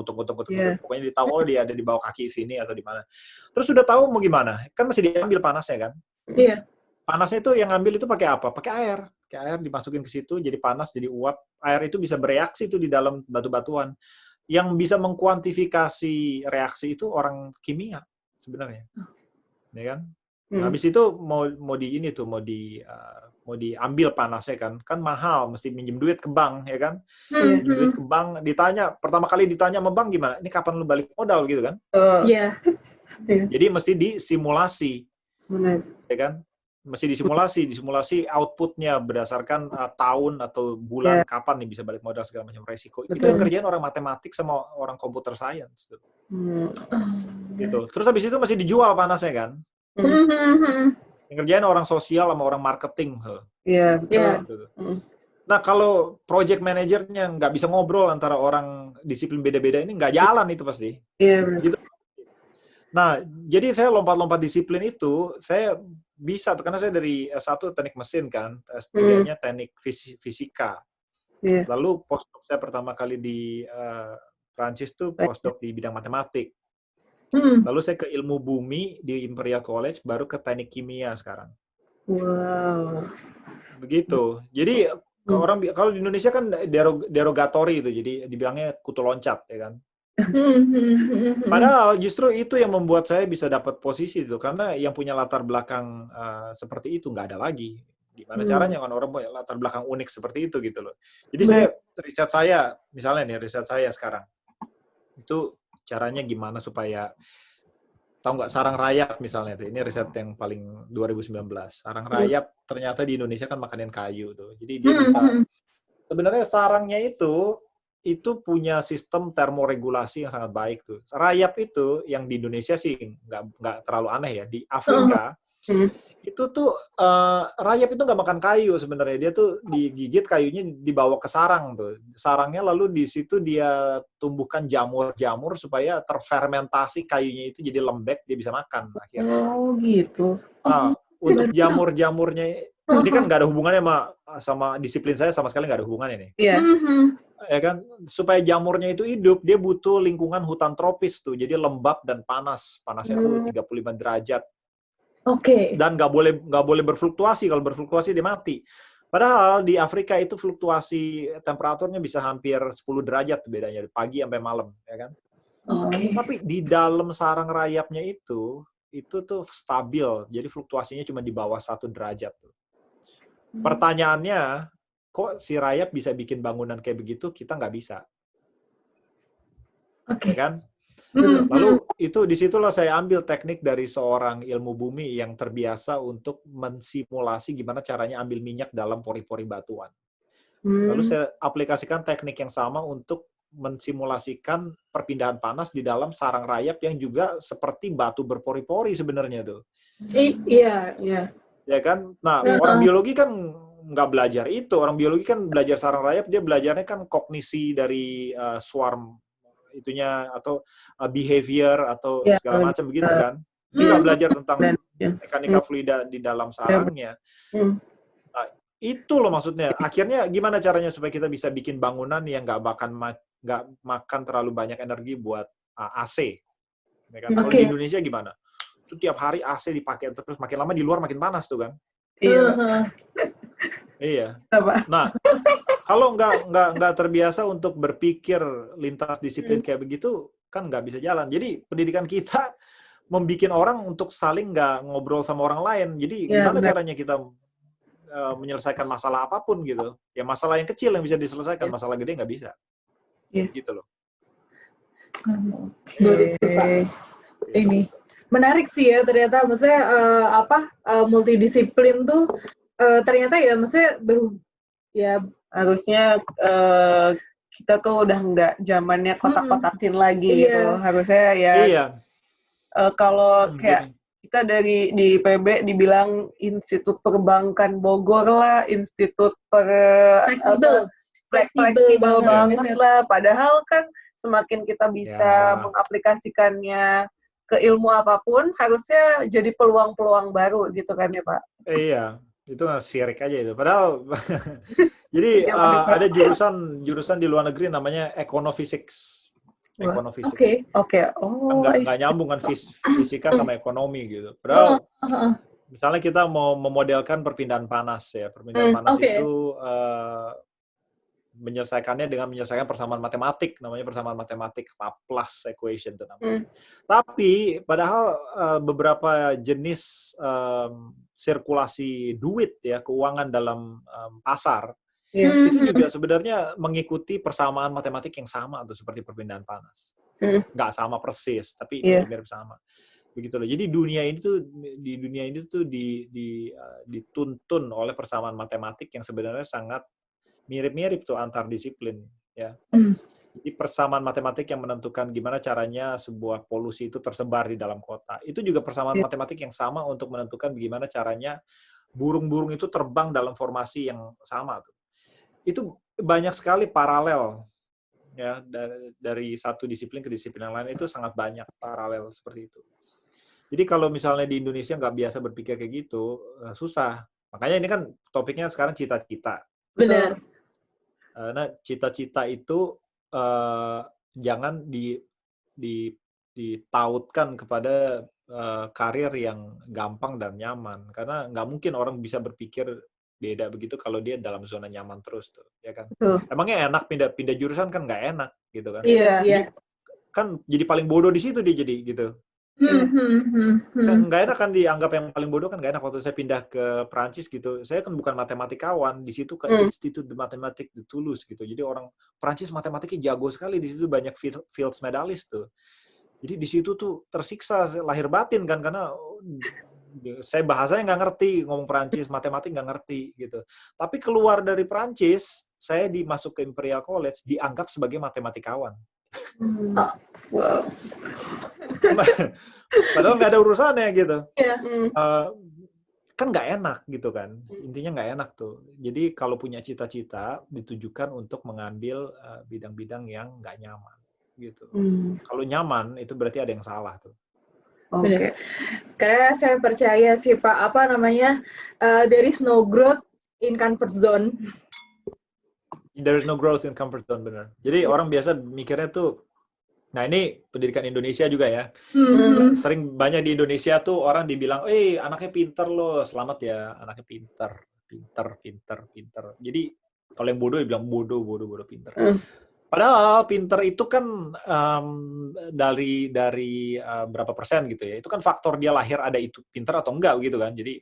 Yeah. Pokoknya dia tahu dia ada di bawah kaki sini atau di mana. Terus sudah tahu mau gimana? Kan mesti diambil panasnya kan? Iya. Panasnya itu yang ngambil itu pakai apa? Pakai air. Pakai air dimasukin ke situ jadi panas, jadi uap. Air itu bisa bereaksi tuh di dalam batu-batuan. Yang bisa mengkuantifikasi reaksi itu orang kimia sebenarnya. Ya kan? Habis itu mau diambil panasnya kan mahal, mesti minjem duit ke bank ya kan, minjem duit ke bank, pertama kali ditanya sama bank gimana, ini kapan lu balik modal gitu kan, jadi mesti disimulasi, ya kan, mesti disimulasi outputnya berdasarkan tahun atau bulan kapan nih bisa balik modal segala macam resiko. Itu yang kerjaan orang matematik sama orang computer science gitu. Terus habis itu masih dijual panasnya kan. Yang kerjaan orang sosial sama orang marketing. Iya, betul. Nah, kalau project manajernya nggak bisa ngobrol antara orang disiplin beda-beda ini, nggak jalan itu pasti. Iya, gitu. Nah, jadi saya lompat-lompat disiplin itu, saya bisa, karena saya dari S1 teknik mesin kan, S3-nya teknik fisika. Lalu postdoc saya pertama kali di Prancis tuh postdoc di bidang matematik. Lalu saya ke ilmu bumi di Imperial College, baru ke teknik kimia sekarang. Wow. Begitu. Jadi kalau di Indonesia kan derogatori itu, jadi dibilangnya kutu loncat ya kan. Padahal justru itu yang membuat saya bisa dapat posisi itu, karena yang punya latar belakang seperti itu nggak ada lagi. Gimana caranya kan orang punya latar belakang unik seperti itu gitu loh. Jadi riset saya sekarang itu caranya gimana supaya, tahu nggak sarang rayap misalnya tuh, ini riset yang paling 2019. Sarang rayap ternyata di Indonesia kan makanin kayu tuh. Jadi dia bisa, sebenarnya sarangnya itu punya sistem termoregulasi yang sangat baik tuh. Rayap itu yang di Indonesia sih nggak terlalu aneh ya. Di Afrika itu tuh rayap itu nggak makan kayu sebenarnya. Dia tuh digigit kayunya dibawa ke sarang tuh. Sarangnya lalu di situ dia tumbuhkan jamur-jamur supaya terfermentasi kayunya itu jadi lembek, dia bisa makan akhirnya. Oh gitu. Nah, untuk jamur-jamurnya ini kan nggak ada hubungannya sama disiplin saya, sama sekali nggak ada hubungannya nih. Iya. Ya kan, supaya jamurnya itu hidup, dia butuh lingkungan hutan tropis tuh, jadi lembab dan panasnya tuh 35 derajat. Dan nggak boleh berfluktuasi. Kalau berfluktuasi dia mati. Padahal di Afrika itu fluktuasi temperaturnya bisa hampir 10 derajat bedanya pagi sampai malam, ya kan? Tapi di dalam sarang rayapnya itu tuh stabil. Jadi fluktuasinya cuma di bawah 1 derajat tuh. Pertanyaannya, kok si rayap bisa bikin bangunan kayak begitu, kita nggak bisa? Ya kan? Lalu disitulah saya ambil teknik dari seorang ilmu bumi yang terbiasa untuk mensimulasi gimana caranya ambil minyak dalam pori-pori batuan. Lalu saya aplikasikan teknik yang sama untuk mensimulasikan perpindahan panas di dalam sarang rayap yang juga seperti batu berpori-pori sebenarnya tuh. Iya. Ya kan? Nah, orang biologi kan nggak belajar itu. Orang biologi kan belajar sarang rayap, dia belajarnya kan kognisi dari swarm itunya atau behavior atau segala macam begitu kan. Dia nggak belajar tentang mekanika fluida di dalam sarangnya. Nah, itu loh maksudnya. Akhirnya gimana caranya supaya kita bisa bikin bangunan yang nggak makan terlalu banyak energi buat AC. Ya kan? Kalau di Indonesia gimana? Itu tiap hari AC dipakai terus, makin lama di luar makin panas tuh kan. Iya. Nah, kalau nggak terbiasa untuk berpikir lintas disiplin kayak begitu, kan nggak bisa jalan. Jadi pendidikan kita membuat orang untuk saling nggak ngobrol sama orang lain. Jadi gimana caranya kita menyelesaikan masalah apapun gitu? Ya masalah yang kecil yang bisa diselesaikan, masalah gede nggak bisa. Gitu loh. Ini menarik sih ya ternyata. Maksudnya multidisiplin tuh ternyata ya maksudnya Harusnya kita tuh udah nggak zamannya kotak-kotakin lagi gitu. Iya. Harusnya ya Iya. kalau kayak Gini. kita di IPB dibilang Institut Perbankan Bogor lah, Institut fleksibel banget lah. Padahal kan semakin kita bisa Ya. mengaplikasikannya ke ilmu apapun, harusnya jadi peluang-peluang baru gitu kan ya Pak? Iya, itu sirik aja itu. Padahal jadi ada jurusan di luar negeri namanya Econophysics. Econophysics. Oke. Kan nggak nyambung kan fisika sama ekonomi gitu. Padahal misalnya kita mau memodelkan perpindahan panas ya. Perpindahan panas itu menyelesaikannya dengan menyelesaikan persamaan matematik, namanya persamaan matematik Laplace equation itu namanya. Tapi padahal beberapa jenis sirkulasi duit ya, keuangan dalam pasar itu juga sebenarnya mengikuti persamaan matematik yang sama tuh seperti perpindahan panas. Nggak sama persis, tapi mirip-mirip sama. Begitu loh. Jadi di dunia ini tuh dituntun oleh persamaan matematik yang sebenarnya sangat mirip-mirip tuh antar disiplin ya. Jadi persamaan matematik yang menentukan gimana caranya sebuah polusi itu tersebar di dalam kota. Itu juga persamaan matematik yang sama untuk menentukan bagaimana caranya burung-burung itu terbang dalam formasi yang sama tuh. Itu banyak sekali paralel ya dari satu disiplin ke disiplin yang lain, itu sangat banyak paralel seperti itu. Jadi kalau misalnya di Indonesia nggak biasa berpikir kayak gitu, susah. Makanya ini kan topiknya sekarang cita-cita. Benar. Nah, cita-cita itu jangan ditautkan kepada karir yang gampang dan nyaman, karena nggak mungkin orang bisa berpikir beda begitu kalau dia dalam zona nyaman terus tuh, ya kan? Emangnya enak pindah jurusan kan nggak enak gitu kan? Iya. Kan jadi paling bodoh di situ dia jadi gitu. Nggak enak kan dianggap yang paling bodoh kan nggak enak. Waktu saya pindah ke Perancis gitu, saya kan bukan matematikawan, di situ ke Institut de Mathématiques de Toulouse gitu. Jadi orang Perancis matematiknya jago sekali, di situ banyak Fields medalist tuh. Jadi di situ tuh tersiksa lahir batin kan, karena saya bahasanya nggak ngerti, ngomong Perancis, matematik nggak ngerti gitu. Tapi keluar dari Perancis, saya dimasuk ke Imperial College dianggap sebagai matematikawan. Wow. Padahal nggak ada urusannya gitu. Yeah. Kan nggak enak gitu kan. Intinya nggak enak tuh. Jadi kalau punya cita-cita, ditujukan untuk mengambil bidang-bidang yang nggak nyaman gitu. Kalau nyaman, itu berarti ada yang salah tuh. Oke. Karena saya percaya sih Pak, there is no growth in comfort zone. There is no growth in comfort zone, benar. Jadi orang biasa mikirnya tuh, nah ini pendidikan Indonesia juga ya. Sering banyak di Indonesia tuh orang dibilang, anaknya pinter loh, selamat ya, anaknya pinter. Jadi kalau yang bodoh dibilang bodoh, pinter. Padahal pinter itu kan dari berapa persen gitu ya. Itu kan faktor dia lahir ada itu pinter atau enggak gitu kan. Jadi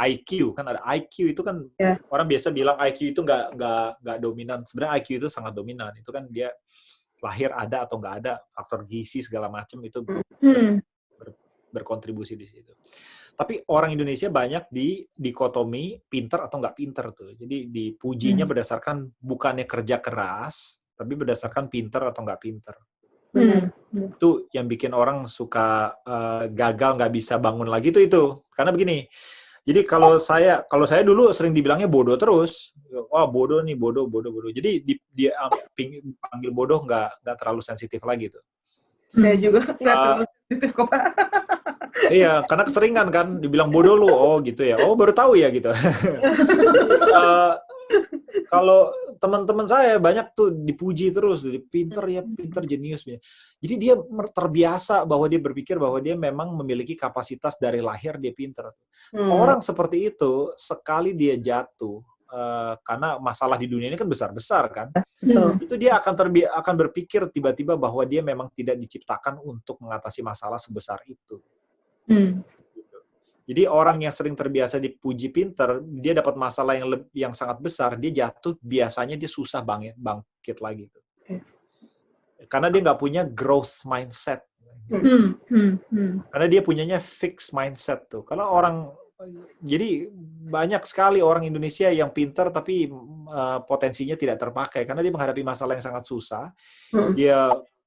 IQ kan ada IQ itu kan orang biasa bilang IQ itu nggak dominan. Sebenarnya IQ itu sangat dominan. Itu kan dia lahir ada atau nggak ada, faktor gizi segala macam itu berkontribusi di situ. Tapi orang Indonesia banyak di dikotomi pinter atau nggak pinter tuh. Jadi dipujinya berdasarkan bukannya kerja keras, tapi berdasarkan pinter atau nggak pinter. Itu yang bikin orang suka gagal, nggak bisa bangun lagi tuh itu. Karena begini, jadi kalau saya dulu sering dibilangnya bodoh terus. Wah bodoh nih, bodoh. Jadi dia panggil bodoh nggak terlalu sensitif lagi tuh. Saya juga nggak terlalu sensitif kok Pak. Iya, karena keseringan kan dibilang bodoh lu, gitu ya. Oh, baru tahu ya gitu. Kalau teman-teman saya banyak tuh dipuji terus, pinter jenius. Jadi dia terbiasa bahwa dia berpikir bahwa dia memang memiliki kapasitas dari lahir dia pinter. Orang seperti itu sekali dia jatuh, karena masalah di dunia ini kan besar-besar kan. Itu dia akan berpikir tiba-tiba bahwa dia memang tidak diciptakan untuk mengatasi masalah sebesar itu. Jadi orang yang sering terbiasa dipuji pinter, dia dapat masalah yang sangat besar, dia jatuh, biasanya dia susah bangkit lagi. Karena dia nggak punya growth mindset. Karena dia punyanya fixed mindset tuh. Karena orang jadi banyak sekali orang Indonesia yang pintar tapi potensinya tidak terpakai karena dia menghadapi masalah yang sangat susah. Hmm.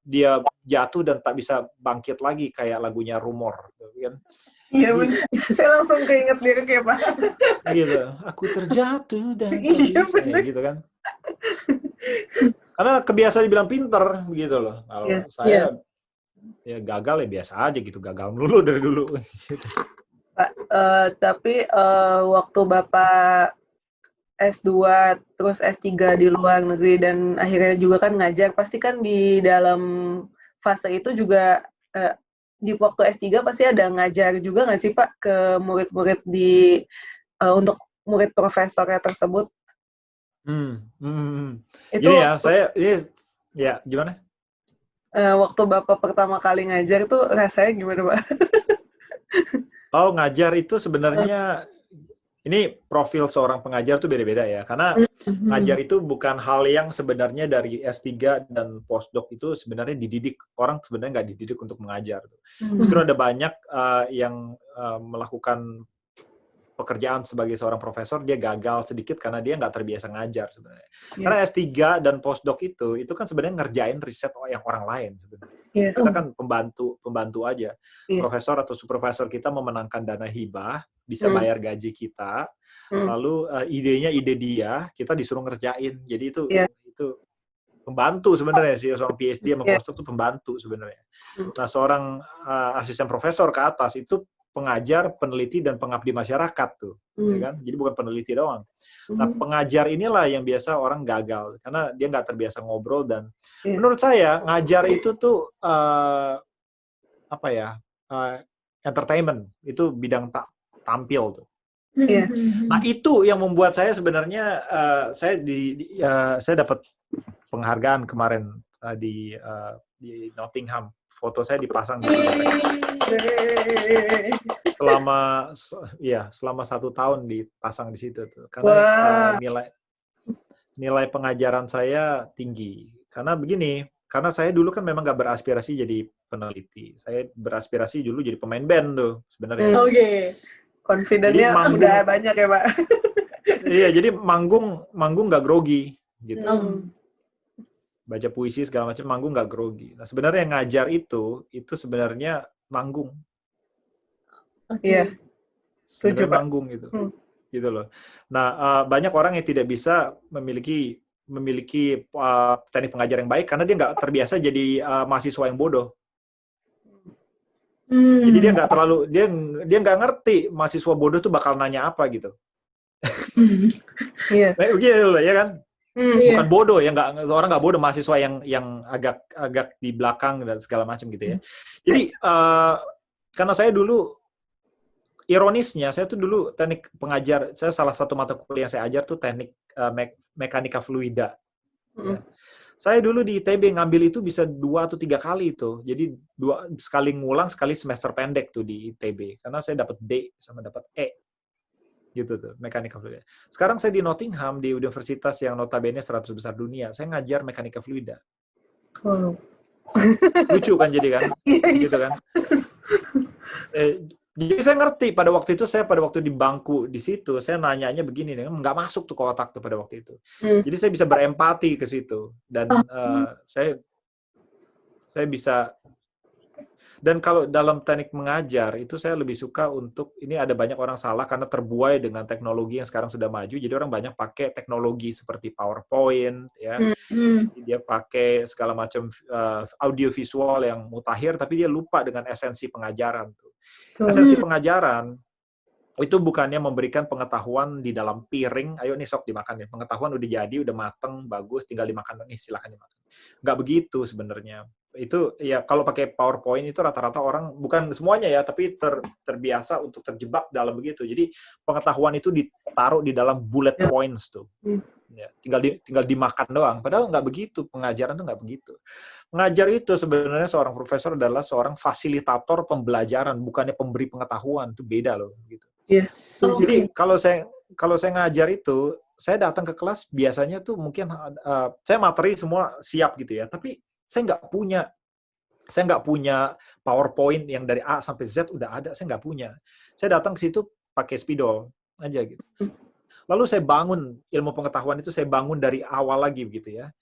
Dia jatuh dan tak bisa bangkit lagi kayak lagunya Rumor, kan? Iya Jadi, benar. Saya langsung keinget liriknya Pak. gitu. Aku terjatuh dan tak Iya bisa, benar. gitu kan? Karena kebiasaan dibilang pintar, gitu loh. Kalau Iya. saya ya gagal ya biasa aja gitu, gagal melulu dari dulu. Pak, tapi waktu Bapak S2 terus S3 di luar negeri dan akhirnya juga kan ngajar, pasti kan di dalam fase itu juga di waktu S3 pasti ada ngajar juga nggak sih Pak ke murid-murid untuk murid profesornya tersebut? Itu Gini ya, ya gimana? waktu Bapak pertama kali ngajar tuh rasanya gimana Pak? Oh, ngajar itu sebenarnya ini profil seorang pengajar tuh beda-beda ya. Karena ngajar itu bukan hal yang sebenarnya dari S3 dan postdoc itu sebenarnya dididik. Orang sebenarnya nggak dididik untuk mengajar. Justru ada banyak yang melakukan pekerjaan sebagai seorang profesor, dia gagal sedikit karena dia nggak terbiasa ngajar sebenarnya. Karena S3 dan postdoc itu kan sebenarnya ngerjain riset yang orang lain sebenarnya. Kita kan pembantu aja. Profesor atau supervisor kita memenangkan dana hibah, bisa bayar gaji kita, lalu idenya ide dia, kita disuruh ngerjain. Jadi itu pembantu sebenarnya sih, seorang PhD sama postdoc itu pembantu sebenarnya. Nah, seorang asisten profesor ke atas itu pengajar, peneliti, dan pengabdi masyarakat tuh, ya kan? Jadi bukan peneliti doang. Nah, pengajar inilah yang biasa orang gagal karena dia nggak terbiasa ngobrol dan menurut saya ngajar itu tuh entertainment, itu bidang tampil tuh. Nah, itu yang membuat saya sebenarnya saya dapat penghargaan kemarin di Nottingham. Foto saya dipasang di selama 1 tahun dipasang di situ tuh. Karena nilai pengajaran saya tinggi. Karena begini, karena saya dulu kan memang nggak beraspirasi jadi peneliti. Saya beraspirasi dulu jadi pemain band tuh sebenarnya. Confidence-nya udah banyak ya Pak. Iya, jadi manggung nggak grogi gitu. Baca puisi segala macam, manggung nggak grogi. Nah, sebenarnya yang ngajar itu sebenarnya manggung. Iya. Sebenarnya manggung gitu. Gitu loh. Nah, banyak orang yang tidak bisa memiliki teknik pengajar yang baik karena dia nggak terbiasa jadi mahasiswa yang bodoh. Jadi dia nggak terlalu dia nggak ngerti mahasiswa bodoh tuh bakal nanya apa gitu. Iya. Begitu loh, ya kan? Bukan bodoh ya, orang nggak bodoh, mahasiswa yang agak di belakang dan segala macam gitu ya. Jadi karena saya dulu ironisnya saya tuh dulu teknik pengajar, saya salah satu mata kuliah yang saya ajar tuh teknik mekanika fluida. Ya. Saya dulu di ITB ngambil itu bisa 2 atau 3 kali itu. Jadi sekali ngulang, sekali semester pendek tuh di ITB. Karena saya dapat D sama dapat E. Gitu tuh, mekanika fluida. Sekarang saya di Nottingham, di universitas yang notabene 100 besar dunia. Saya ngajar mekanika fluida. Lucu kan jadi kan? Gitu kan? Jadi saya ngerti pada waktu di bangku di situ, saya nanyanya begini, nggak masuk tuh ke otak tuh pada waktu itu. Jadi saya bisa berempati ke situ. Dan saya bisa. Dan kalau dalam teknik mengajar, itu saya lebih suka untuk, ini ada banyak orang salah karena terbuai dengan teknologi yang sekarang sudah maju, jadi orang banyak pakai teknologi seperti PowerPoint, ya. Dia pakai segala macam audiovisual yang mutakhir, tapi dia lupa dengan esensi pengajaran. Esensi pengajaran, itu bukannya memberikan pengetahuan di dalam piring, ayo nih sok dimakan ya, pengetahuan udah jadi, udah mateng, bagus, tinggal dimakan, nih silakan dimakan. Nggak begitu sebenarnya. Itu ya kalau pakai PowerPoint itu rata-rata orang, bukan semuanya ya, tapi terbiasa untuk terjebak dalam begitu. Jadi pengetahuan itu ditaruh di dalam bullet points tuh. Ya, tinggal dimakan doang. Padahal nggak begitu, pengajaran tuh nggak begitu. Pengajar itu sebenarnya seorang profesor adalah seorang fasilitator pembelajaran, bukannya pemberi pengetahuan. Itu beda loh gitu. Iya, jadi kalau saya ngajar itu, saya datang ke kelas biasanya tuh mungkin saya materi semua siap gitu ya, tapi saya nggak punya PowerPoint yang dari A sampai Z udah ada, saya nggak punya. Saya datang ke situ pakai spidol aja gitu. Lalu saya bangun ilmu pengetahuan itu, saya bangun dari awal lagi begitu ya.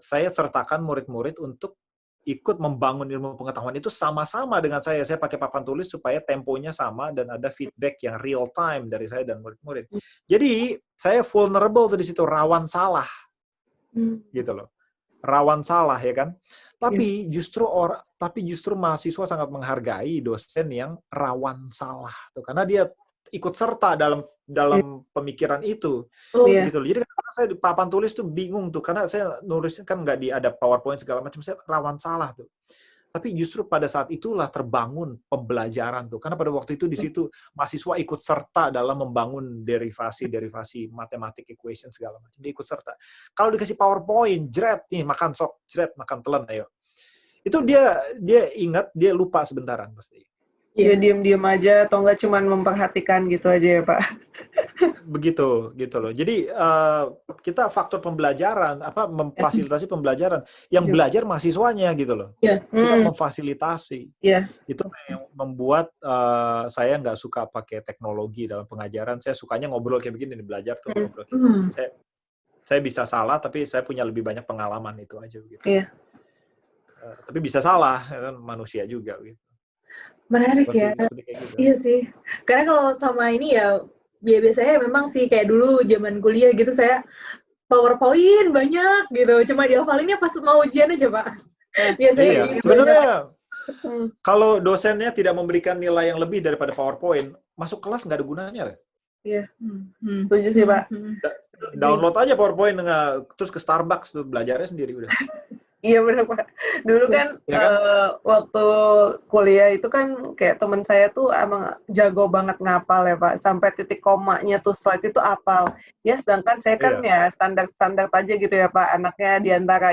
Saya sertakan murid-murid untuk ikut membangun ilmu pengetahuan itu sama-sama dengan saya. Saya pakai papan tulis supaya temponya sama dan ada feedback yang real time dari saya dan murid-murid. Jadi saya vulnerable tuh di situ, rawan salah gitu loh. Rawan salah ya kan. Tapi justru mahasiswa sangat menghargai dosen yang rawan salah tuh, karena dia ikut serta dalam pemikiran itu. Gitu loh. Jadi karena saya di papan tulis tuh bingung tuh, karena saya nulisnya kan nggak ada PowerPoint segala macam, saya rawan salah tuh. Tapi justru pada saat itulah terbangun pembelajaran tuh, karena pada waktu itu di situ mahasiswa ikut serta dalam membangun derivasi matematik equation segala macam, dia ikut serta. Kalau dikasih PowerPoint, jret nih makan sok, jret makan telan, ayo. Itu dia ingat, dia lupa sebentaran pasti. Dia diem-diem aja atau nggak cuman memperhatikan gitu aja ya Pak? Begitu, gitu loh. Jadi kita faktor pembelajaran, memfasilitasi pembelajaran, yang belajar mahasiswanya gitu loh. Kita memfasilitasi. Itu yang membuat saya nggak suka pakai teknologi dalam pengajaran. Saya sukanya ngobrol kayak begini, belajar tuh ngobrol kayak begini. Saya bisa salah, tapi saya punya lebih banyak pengalaman itu aja gitu. Tapi bisa salah, kan manusia juga gitu. Menarik ya. Gitu. Iya sih. Karena kalau sama ini ya biasanya memang sih kayak dulu zaman kuliah gitu saya PowerPoint banyak gitu. Cuma dihafalinnya pas mau ujian aja, Pak. Biasanya iya. Sebenarnya kalau dosennya tidak memberikan nilai yang lebih daripada PowerPoint, masuk kelas nggak ada gunanya. Iya. Setuju sih, Pak. Download aja PowerPoint terus ke Starbucks tuh belajarnya sendiri udah. Iya benar Pak. Dulu kan, waktu kuliah itu kan kayak teman saya tuh emang jago banget ngapal ya Pak. Sampai titik komanya tuh slide itu apal. Ya sedangkan saya kan ya standar-standar aja gitu ya Pak. Anaknya diantara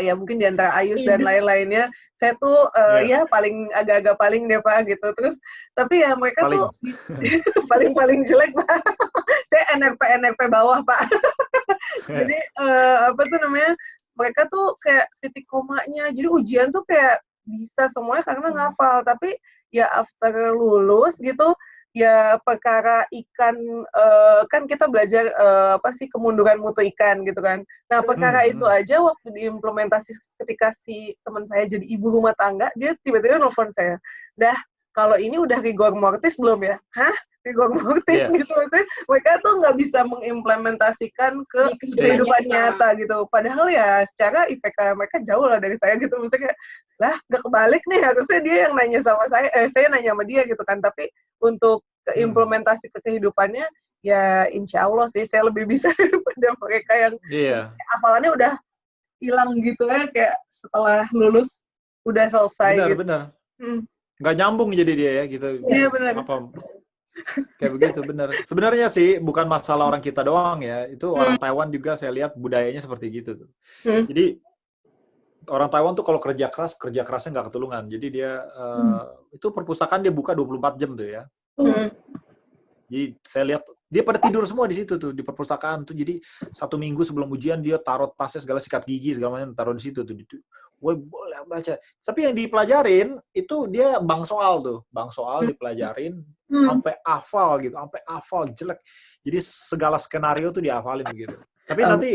Ayus dan lain-lainnya. Saya tuh ya paling agak-agak paling deh Pak gitu. Terus tapi ya mereka tuh paling jelek Pak. Saya NRP bawah Pak. Jadi mereka tuh kayak titik komanya, jadi ujian tuh kayak bisa semuanya karena ngapal, tapi ya after lulus gitu, ya perkara ikan, kan kita belajar kemunduran mutu ikan gitu kan. Nah perkara itu aja waktu diimplementasi ketika si teman saya jadi ibu rumah tangga, dia tiba-tiba nelfon saya, dah kalau ini udah rigor mortis belum ya? Hah? Rigor mortis gitu, maksudnya mereka tuh nggak bisa mengimplementasikan ke kehidupan nyata gitu. Padahal ya secara IPK mereka jauh lah dari saya gitu, maksudnya lah nggak kebalik nih, harusnya dia yang nanya sama saya nanya sama dia gitu kan. Tapi untuk implementasi ke kehidupannya ya insya Allah sih saya lebih bisa daripada mereka yang hafalannya udah hilang gitu ya, kayak setelah lulus udah selesai. Benar. Nggak nyambung jadi dia ya gitu. Iya benar. Kayak begitu, benar. Sebenarnya sih bukan masalah orang kita doang ya, itu orang Taiwan juga saya lihat budayanya seperti gitu tuh. Jadi orang Taiwan tuh kalau kerja kerasnya nggak ketulungan. Jadi dia itu perpustakaan dia buka 24 jam tuh ya. Jadi saya lihat dia pada tidur semua di situ tuh di perpustakaan tuh. Jadi 1 minggu sebelum ujian dia taruh tasnya segala, sikat gigi segala macam taruh di situ tuh. Gue boleh baca. Tapi yang dipelajarin itu dia bang soal dipelajarin sampai hafal gitu, sampai hafal jelek. Jadi segala skenario tuh dihafalin begitu. Tapi nanti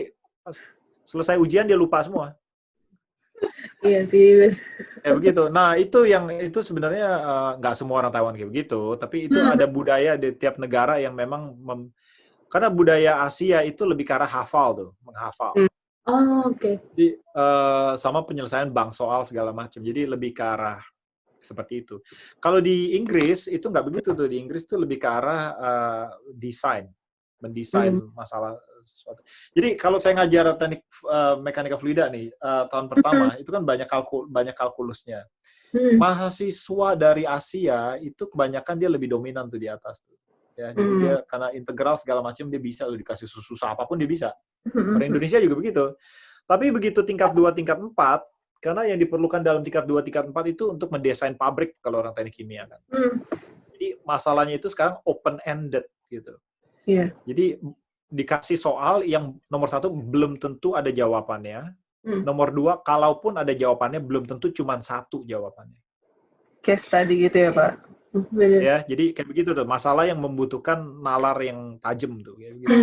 selesai ujian dia lupa semua. Iya sih. Begitu. Nah itu sebenarnya nggak semua orang Taiwan kayak begitu, tapi itu ada budaya di tiap negara yang memang karena budaya Asia itu lebih ke arah hafal tuh, menghafal. Oh, oke. Jadi sama penyelesaian bank soal segala macam. Jadi lebih ke arah seperti itu. Kalau di Inggris itu nggak begitu tuh. Di Inggris itu lebih ke arah mendesain masalah sesuatu. Jadi kalau saya ngajar teknik mekanika fluida nih tahun pertama itu kan banyak kalkulusnya. Mahasiswa dari Asia itu kebanyakan dia lebih dominan tuh di atas tuh. Ya, jadi dia karena integral segala macam dia bisa tuh, dikasih susah apapun dia bisa. Orang Indonesia juga begitu. Tapi begitu tingkat 2, tingkat 4, karena yang diperlukan dalam tingkat 2, tingkat 4 itu untuk mendesain pabrik kalau orang teknik kimia kan. Jadi masalahnya itu sekarang open-ended gitu. Jadi dikasih soal yang nomor 1 belum tentu ada jawabannya. Nomor 2, kalaupun ada jawabannya belum tentu cuma 1 jawabannya. Case study gitu ya Pak? Bener. Ya, jadi kayak begitu tuh, masalah yang membutuhkan nalar yang tajam tuh, kayak begitu.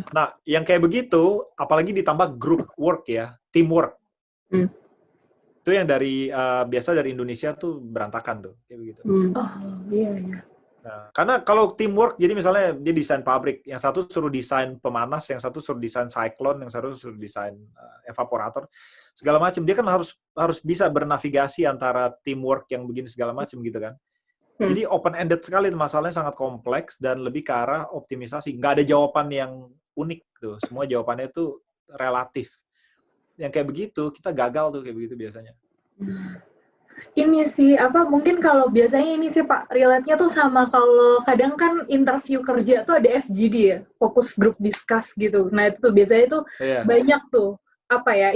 Nah, yang kayak begitu, apalagi ditambah group work ya, teamwork. Itu yang dari biasa dari Indonesia tuh berantakan tuh, kayak begitu. Oh, iya, iya. Nah, karena kalau teamwork, jadi misalnya dia desain pabrik, yang satu suruh desain pemanas, yang satu suruh desain cyclone, yang satu suruh desain evaporator, segala macam. Dia kan harus bisa bernavigasi antara teamwork yang begini segala macam gitu kan. Jadi open-ended sekali, masalahnya sangat kompleks dan lebih ke arah optimisasi. Nggak ada jawaban yang unik tuh, semua jawabannya itu relatif. Yang kayak begitu, kita gagal tuh kayak begitu biasanya. Ini sih, mungkin kalau biasanya ini sih Pak, relate-nya tuh sama kalau kadang kan interview kerja tuh ada FGD ya, fokus group discuss gitu. Nah itu tuh biasanya tuh banyak tuh,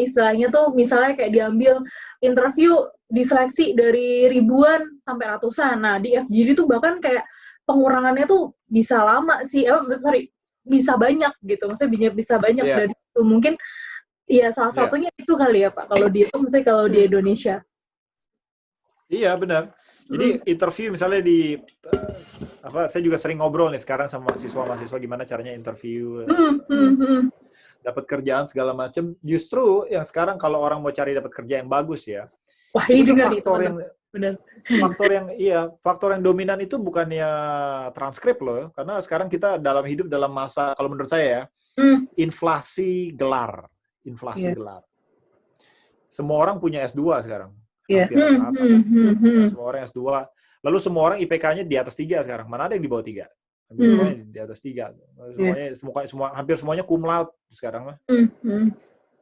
istilahnya tuh misalnya kayak diambil interview diseleksi dari ribuan sampai ratusan. Nah di FGD tuh bahkan kayak pengurangannya tuh bisa lama sih, bisa banyak gitu, maksudnya bisa banyak dari itu. Mungkin ya salah satunya itu kali ya Pak, kalau di itu misalnya kalau di Indonesia. Iya benar. Jadi interview misalnya saya juga sering ngobrol nih sekarang sama mahasiswa gimana caranya interview, dapat kerjaan segala macam. Justru yang sekarang kalau orang mau cari dapat kerja yang bagus ya, wah ini juga faktor yang dominan itu bukannya transkrip loh, karena sekarang kita hidup dalam masa, kalau menurut saya ya, inflasi gelar. Semua orang punya S2 sekarang. Semua orang S2. Lalu semua orang IPK-nya di atas 3 sekarang. Mana ada yang di bawah 3? Semuanya di atas 3. Hampir semuanya cum laude sekarang mah.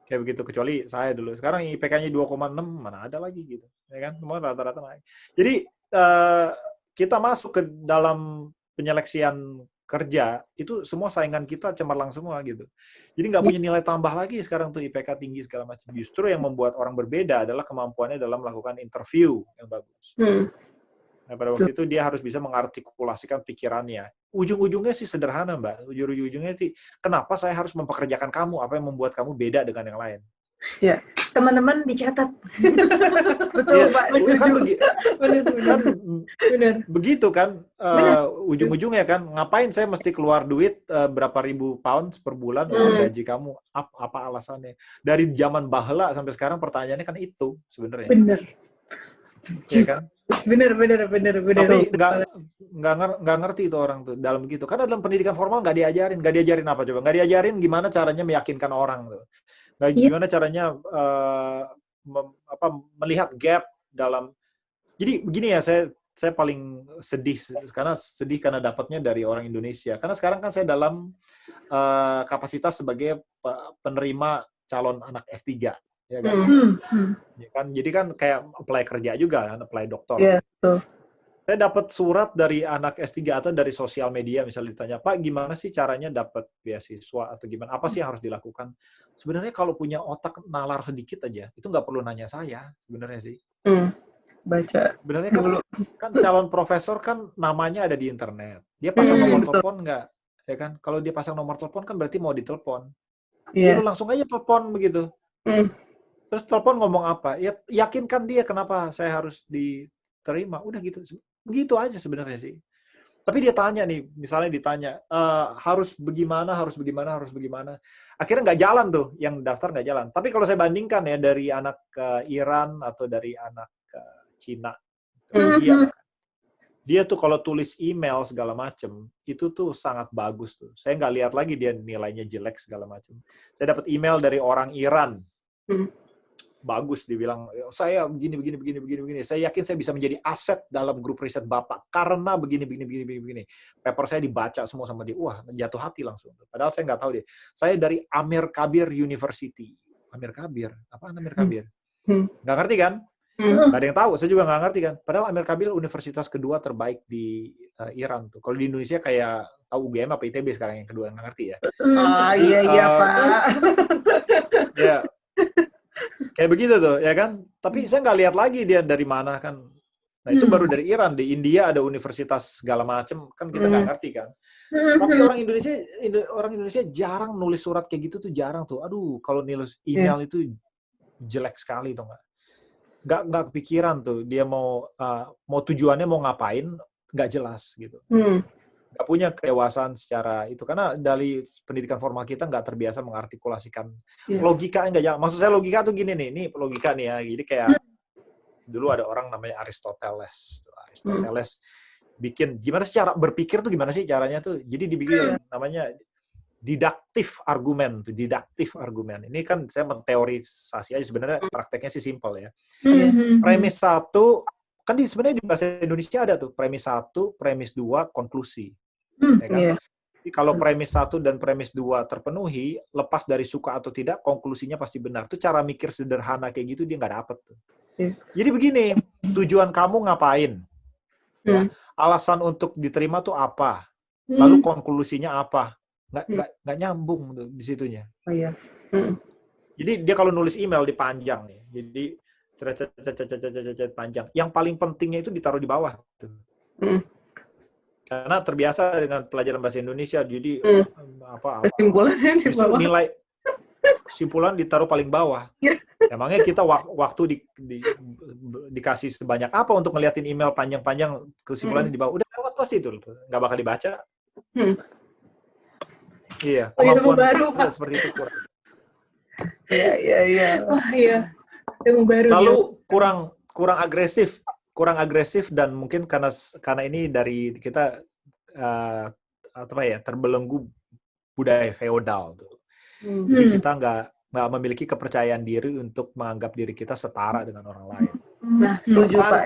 Kayak begitu, kecuali saya dulu. Sekarang IPK-nya 2,6, mana ada lagi gitu. Ya kan? Semua rata-rata naik. Jadi kita masuk ke dalam penyeleksian kerja, itu semua saingan kita cemerlang semua gitu. Jadi nggak punya nilai tambah lagi sekarang tuh IPK tinggi segala macam. Justru yang membuat orang berbeda adalah kemampuannya dalam melakukan interview yang bagus. Nah, pada waktu itu dia harus bisa mengartikulasikan pikirannya. Ujung-ujungnya sih sederhana, Mbak. Ujung-ujungnya sih, kenapa saya harus mempekerjakan kamu? Apa yang membuat kamu beda dengan yang lain? Ya, teman-teman dicatat. Betul, Pak. Benar. Begitu kan, ujung-ujungnya kan, ngapain saya mesti keluar duit berapa ribu pound per bulan untuk gaji kamu? Apa alasannya? Dari zaman baheula sampai sekarang pertanyaannya kan itu sebenarnya. Benar. Iya kan? Benar. Tapi nggak ngerti itu orang tuh dalam begitu. Karena dalam pendidikan formal nggak diajarin apa coba? Nggak diajarin gimana caranya meyakinkan orang tuh. Gimana caranya melihat gap dalam. Jadi begini ya, saya paling sedih karena dapatnya dari orang Indonesia. Karena sekarang kan saya dalam kapasitas sebagai penerima calon anak S3, ya kan? Ya kan? Jadi kan kayak apply kerja juga, kan? Apply doktor. Iya, betul. Saya dapat surat dari anak S3 atau dari sosial media, misalnya ditanya, Pak, gimana sih caranya dapat beasiswa atau gimana? Apa sih yang harus dilakukan? Sebenarnya kalau punya otak nalar sedikit aja, itu nggak perlu nanya saya, sebenarnya sih. Baca. Sebenarnya kan calon profesor kan namanya ada di internet. Dia pasang nomor telepon nggak? Ya kan? Kalau dia pasang nomor telepon kan berarti mau ditelepon. Dia langsung aja telepon begitu. Terus telepon ngomong apa? Ya, yakinkan dia kenapa saya harus diterima. Udah gitu. Begitu aja sebenarnya sih. Tapi dia tanya nih, misalnya ditanya, harus bagaimana. Akhirnya nggak jalan tuh, yang daftar nggak jalan. Tapi kalau saya bandingkan ya, dari anak Iran atau dari anak Cina, dia tuh kalau tulis email segala macem, itu tuh sangat bagus tuh. Saya nggak lihat lagi dia nilainya jelek segala macem. Saya dapat email dari orang Iran. Bagus, dibilang saya begini. Saya yakin saya bisa menjadi aset dalam grup riset Bapak karena begini. Paper saya dibaca semua sama dia. Wah, jatuh hati langsung. Padahal saya nggak tahu dia. Saya dari Amir Kabir University. Amir Kabir? Apaan Amir Kabir? Nggak ngerti kan? Nggak ada yang tahu. Saya juga nggak ngerti kan. Padahal Amir Kabir universitas kedua terbaik di Iran tuh. Kalau di Indonesia kayak tahu UGM apa ITB sekarang yang kedua, nggak ngerti ya. Iya Pak. Ya. Kayak begitu tuh, ya kan? Tapi saya nggak lihat lagi dia dari mana kan. Nah, itu baru dari Iran. Di India ada universitas segala macam, kan kita nggak ngerti kan. Tapi orang Indonesia jarang nulis surat kayak gitu tuh, jarang tuh. Aduh, kalau nulis email itu jelek sekali tuh nggak kepikiran tuh. Dia mau tujuannya mau ngapain, nggak jelas gitu. Hmm. Nggak punya kedewasaan secara itu, karena dari pendidikan formal kita nggak terbiasa mengartikulasikan logika. Nggak jalan. Maksud saya logika tuh gini nih, ini logika nih ya, jadi kayak dulu ada orang namanya Aristoteles bikin gimana sih cara berpikir tuh, gimana sih caranya tuh, jadi dibikin namanya didaktif argumen. Ini kan saya menteorisasi aja, sebenarnya prakteknya sih simpel ya. Premis 1 kan sebenarnya di bahasa Indonesia ada tuh premis 1, premis 2, konklusi. Ya kan? Jadi kalau premis 1 dan premis 2 terpenuhi, lepas dari suka atau tidak, konklusinya pasti benar. Itu cara mikir sederhana kayak gitu dia nggak dapet tuh. Jadi begini, tujuan kamu ngapain? Ya, alasan untuk diterima tuh apa? Lalu konklusinya apa? Nggak nyambung tuh di situnya. Jadi dia kalau nulis email dipanjang nih. Jadi panjang. Yang paling pentingnya itu ditaruh di bawah. Karena terbiasa dengan pelajaran bahasa Indonesia, jadi Kesimpulannya di bawah. nilai kesimpulan ditaruh paling bawah. Emangnya kita waktu dikasih sebanyak apa untuk ngeliatin email panjang-panjang, kesimpulannya di bawah. Udah lewat pasti itu, nggak bakal dibaca. Iya, ilmu baru, Pak. Seperti itu kurang. Iya. Wah, iya. Ilmu baru. Lalu kurang agresif dan mungkin karena ini dari kita terbelenggu budaya feodal tuh. Jadi kita nggak memiliki kepercayaan diri untuk menganggap diri kita setara dengan orang lain. Nah, setuju, Pak.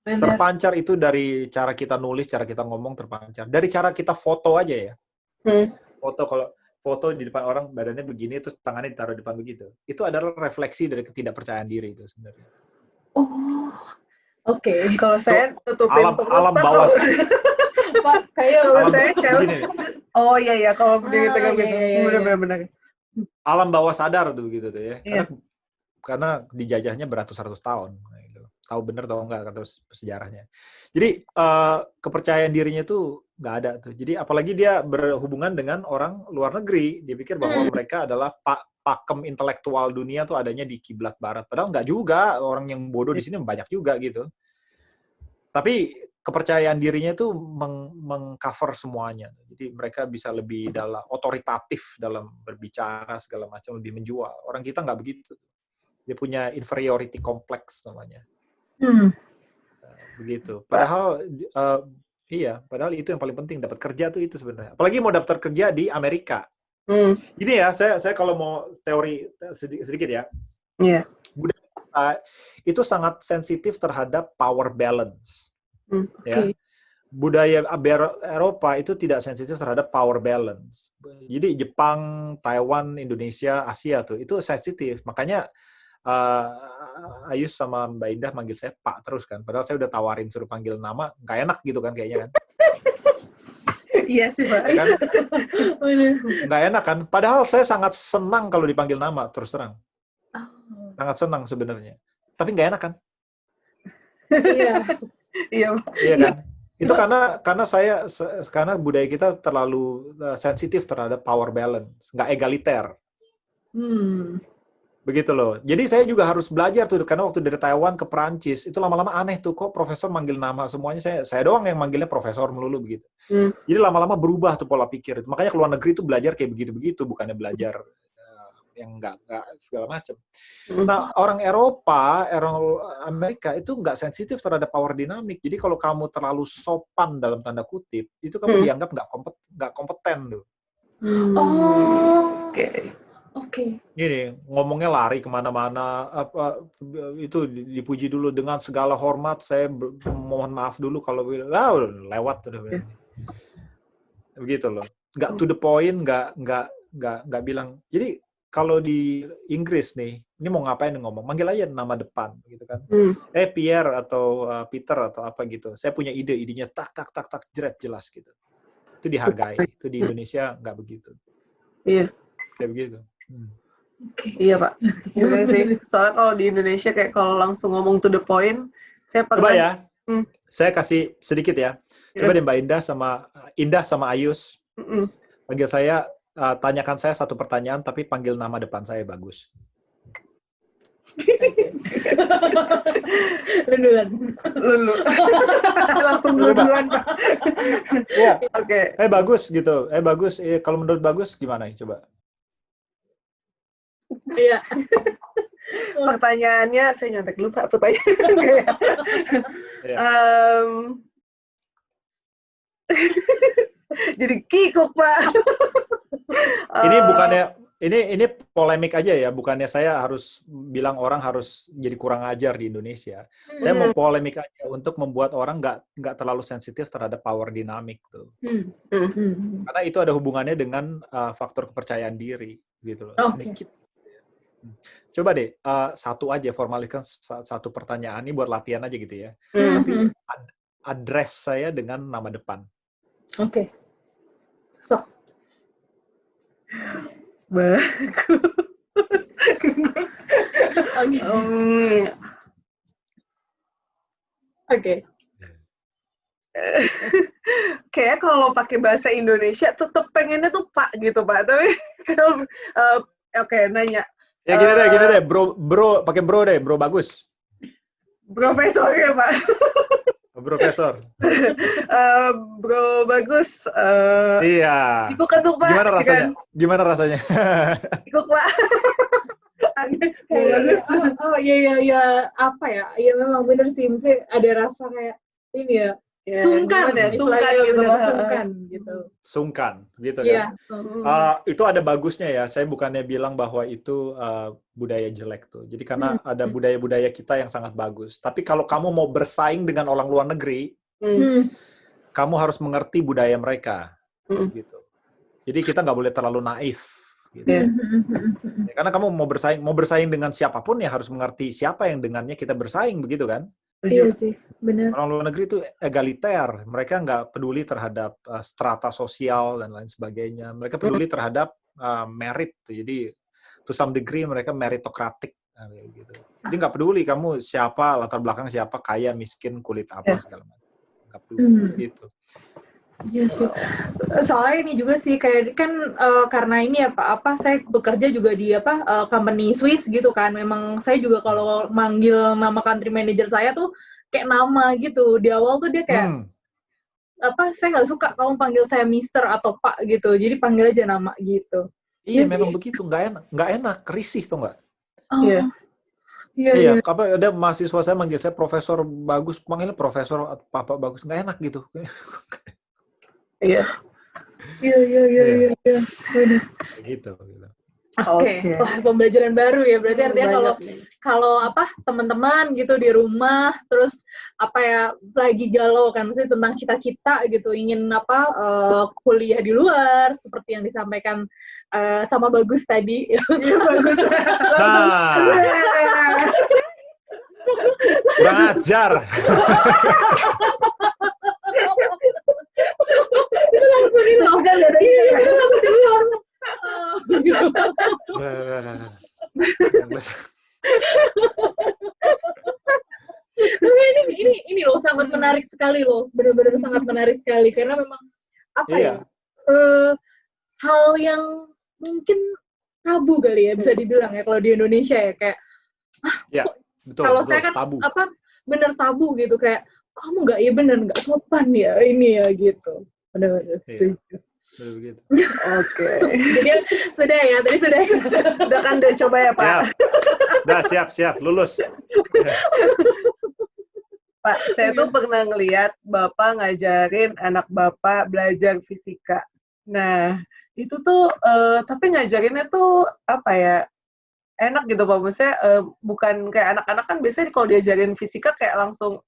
Terpancar itu dari cara kita nulis, cara kita ngomong terpancar. Dari cara kita foto aja ya. Kalau foto di depan orang badannya begini, terus tangannya ditaruh di depan begitu. Itu adalah refleksi dari ketidakpercayaan diri itu sebenarnya. Oh, oke. Kalau saya tutupin alam bawah. Pak, kayak saya begini. Oh iya, kalau ditegak gitu. Benar-benar. Alam bawah sadar tuh begitu tuh ya. Karena dijajahnya beratus-ratus tahun. Gitu. Tahu bener atau enggak kata sejarahnya. Jadi kepercayaan dirinya tuh nggak ada tuh. Jadi apalagi dia berhubungan dengan orang luar negeri, dia pikir bahwa mereka adalah pakem intelektual dunia tuh adanya di kiblat barat. Padahal nggak juga, orang yang bodoh di sini banyak juga gitu. Tapi kepercayaan dirinya itu mengcover semuanya. Jadi mereka bisa lebih otoritatif dalam berbicara segala macam, lebih menjual. Orang kita nggak begitu. Dia punya inferiority complex namanya. Begitu. Padahal padahal itu yang paling penting, dapat kerja tuh itu sebenarnya. Apalagi mau daftar kerja di Amerika. Ini ya, saya kalau mau teori sedikit ya. Budaya itu sangat sensitif terhadap power balance. Ya. Budaya Eropa itu tidak sensitif terhadap power balance. Jadi Jepang, Taiwan, Indonesia, Asia tuh itu sensitif. Makanya Ayus sama Mbak Indah manggil saya Pak terus kan. Padahal saya udah tawarin suruh panggil nama, nggak enak gitu kan kayaknya kan. Iya sih, Pak. Kan? Nggak enak kan. Padahal saya sangat senang kalau dipanggil nama, terus terang. Sangat senang sebenarnya. Tapi nggak enak kan. Iya kan? Itu karena budaya kita terlalu sensitif terhadap power balance, nggak egaliter. Begitu loh. Jadi saya juga harus belajar tuh, karena waktu dari Taiwan ke Perancis itu lama-lama aneh tuh, kok profesor manggil nama semuanya saya doang yang manggilnya profesor melulu begitu. Jadi lama-lama berubah tuh pola pikir. Makanya ke luar negeri tuh belajar kayak begitu-begitu, bukannya belajar yang nggak segala macam. Nah, orang Eropa, orang Amerika itu nggak sensitif terhadap power dinamik. Jadi kalau kamu terlalu sopan dalam tanda kutip, itu kamu dianggap nggak kompeten tuh. Oke. Gini, ngomongnya lari kemana-mana, itu dipuji dulu dengan segala hormat. Saya mohon maaf dulu kalau lewat udah begitu loh. Nggak to the point, nggak bilang. Jadi kalau di Inggris nih, ini mau ngapain ngomong, manggil aja nama depan, gitu kan. Pierre atau Peter atau apa gitu. Saya punya idenya tak jeret jelas gitu. Itu dihargai. Itu di Indonesia nggak begitu. Iya. Kayak begitu. Iya, Pak. Benar sih. Soalnya kalau di Indonesia kayak kalau langsung ngomong to the point, saya pernah. Coba ya. Saya kasih sedikit ya. Coba deh Mbak Indah sama Ayus. Panggil saya, tanyakan saya satu pertanyaan tapi panggil nama depan saya bagus. Duluan. Lulu. Langsung Coba. duluan, Pak. Iya. Oke. Bagus gitu. Bagus. Kalau menurut Bagus gimana? Coba. Iya. Pertanyaannya, saya nyontek lupa pertanyaannya. Iya. Jadi kikuk, Pak. Ini bukannya ini polemik aja ya, bukannya saya harus bilang orang harus jadi kurang ajar di Indonesia. Saya mau polemik aja untuk membuat orang nggak terlalu sensitif terhadap power dynamic tuh. Karena itu ada hubungannya dengan faktor kepercayaan diri gitu loh. Sedikit. Coba deh satu aja formalkan satu pertanyaan ini buat latihan aja gitu ya. Tapi address saya dengan nama depan. Oke. Bagus. Oke. Kayak kalau pakai bahasa Indonesia tetap pengennya tuh Pak gitu, Pak. Tapi kalau oke, nanya. Ya gini deh, bro pakai bro deh, Bro Bagus. Profesor ya, Pak. Profesor. Bro Bagus. Iya. Ikut kan tuh, Pak? Gimana rasanya? Kan? Gimana rasanya? Ikut, Pak. Iya, apa ya? Iya memang bener sih, mesti ada rasa kayak ini ya. Sungkan gitu, Sungkan gitu kan. Itu ada bagusnya ya. Saya bukannya bilang bahwa itu budaya jelek tuh. Jadi karena ada budaya-budaya kita yang sangat bagus. Tapi kalau kamu mau bersaing dengan orang luar negeri, kamu harus mengerti budaya mereka, gitu. Jadi kita nggak boleh terlalu naif. Gitu. Karena kamu mau bersaing dengan siapapun ya harus mengerti siapa yang dengannya kita bersaing, begitu kan? Iya sih, benar. Orang luar negeri itu egaliter, mereka nggak peduli terhadap strata sosial dan lain sebagainya. Mereka peduli terhadap merit, jadi to some degree mereka meritokratik, gitu. Jadi nggak peduli kamu siapa, latar belakang siapa, kaya, miskin, kulit apa segala macam, nggak peduli gitu. Iya sih. Soalnya ini juga sih kayak kan karena ini apa saya bekerja juga di company Swiss gitu kan. Memang saya juga kalau manggil nama country manager saya tuh kayak nama gitu. Di awal tuh dia kayak saya nggak suka kamu panggil saya Mister atau Pak gitu. Jadi panggil aja nama gitu. Iya, memang begitu. Nggak enak, risih tuh nggak? Iya. Iya, apa ada mahasiswa saya manggil saya Profesor Bagus, panggilnya Profesor atau Papa Bagus, nggak enak gitu. Iya. Iya. Gitu. Oke. Wah, pembelajaran baru ya. Berarti artinya kalau teman-teman gitu di rumah terus lagi galau kan mesti tentang cita-cita gitu, ingin kuliah di luar seperti yang disampaikan sama Bagus tadi. Iya, Bagus. Kurang ajar. Tapi ini loh sangat menarik sekali loh, benar-benar sangat menarik sekali karena memang hal yang mungkin tabu kali ya bisa dibilang ya kalau di Indonesia ya kayak betul, kalau saya kan tabu. Bener tabu gitu kayak kamu nggak sopan ya ini ya gitu. Benar-benar setuju. Begitu. Oke. Jadi sudah ya, tadi sudah. Udah kan udah coba ya, Pak. Ya. Udah siap, lulus. Pak, saya tuh pernah ngelihat Bapak ngajarin anak Bapak belajar fisika. Nah, itu tuh tapi ngajarinnya tuh enak gitu Pak. Maksudnya bukan kayak anak-anak kan biasanya kalau diajarin fisika kayak langsung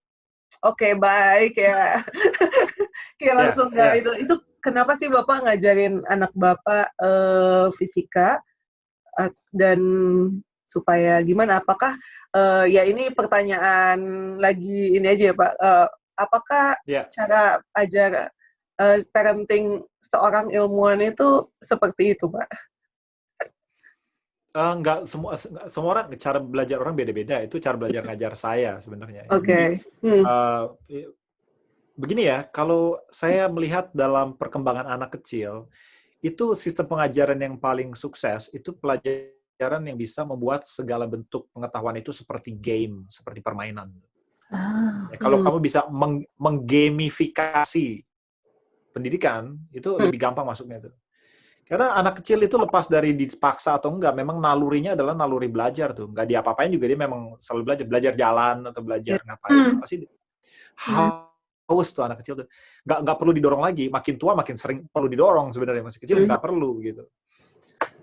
oke, baik ya. Kayak langsung itu kenapa sih Bapak ngajarin anak Bapak fisika dan supaya gimana? Apakah ini pertanyaan lagi ini aja ya Pak. Apakah cara ajar parenting seorang ilmuwan itu seperti itu Pak? Enggak, semua orang cara belajar orang beda-beda. Itu cara belajar ngajar saya sebenarnya. Oke. Begini ya, kalau saya melihat dalam perkembangan anak kecil, itu sistem pengajaran yang paling sukses itu pelajaran pelajaran yang bisa membuat segala bentuk pengetahuan itu seperti game, seperti permainan. Ya, kalau kamu bisa menggamifikasi pendidikan, itu lebih gampang masuknya tuh. Karena anak kecil itu lepas dari dipaksa atau enggak, memang nalurinya adalah naluri belajar tuh. Nggak diapa-apain juga dia memang selalu belajar jalan atau belajar ngapain. Pasti haus tuh anak kecil tuh. Nggak perlu didorong lagi. Makin tua makin sering perlu didorong sebenarnya. Masih kecil nggak perlu gitu.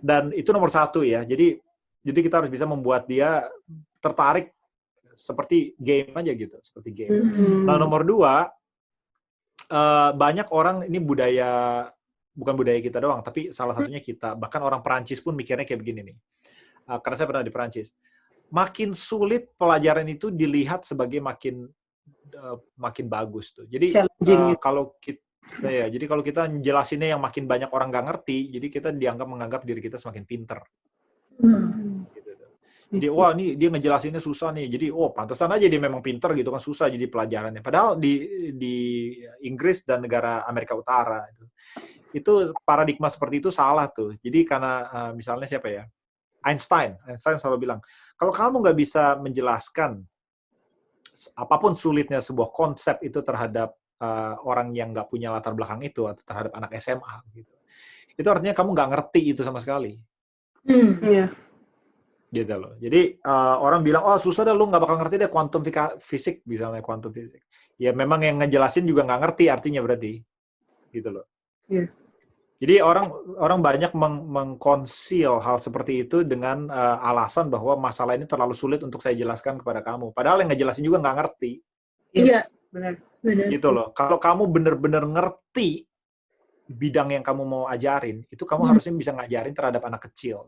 Dan itu nomor satu ya. Jadi kita harus bisa membuat dia tertarik seperti game aja gitu, seperti game. Nah, nomor dua, banyak orang, ini bukan budaya kita doang, tapi salah satunya kita, bahkan orang Perancis pun mikirnya kayak begini nih. Karena saya pernah di Perancis. Makin sulit pelajaran itu dilihat sebagai makin bagus tuh. Jadi kalau kita jelasinnya yang makin banyak orang nggak ngerti, jadi kita menganggap diri kita semakin pinter. Gitu. Jadi wah ini dia ngejelasinnya susah nih, jadi pantesan aja dia memang pinter gitu kan, susah jadi pelajarannya. Padahal di Inggris dan negara Amerika Utara itu paradigma seperti itu salah tuh. Jadi karena misalnya siapa ya, Einstein selalu bilang, kalau kamu nggak bisa menjelaskan apapun sulitnya sebuah konsep itu terhadap orang yang nggak punya latar belakang itu, atau terhadap anak SMA gitu, itu artinya kamu nggak ngerti itu sama sekali. Gitu loh. Jadi orang bilang, susah dah, lu nggak bakal ngerti deh quantum fisik, misalnya quantum fisik. Ya memang yang ngejelasin juga nggak ngerti artinya berarti. Gitu loh. Jadi orang banyak mengkonsil hal seperti itu dengan alasan bahwa masalah ini terlalu sulit untuk saya jelaskan kepada kamu. Padahal yang ngejelasin juga nggak ngerti. Iya, benar. Gitu loh. Kalau kamu benar-benar ngerti bidang yang kamu mau ajarin, itu kamu harusnya bisa ngajarin terhadap anak kecil.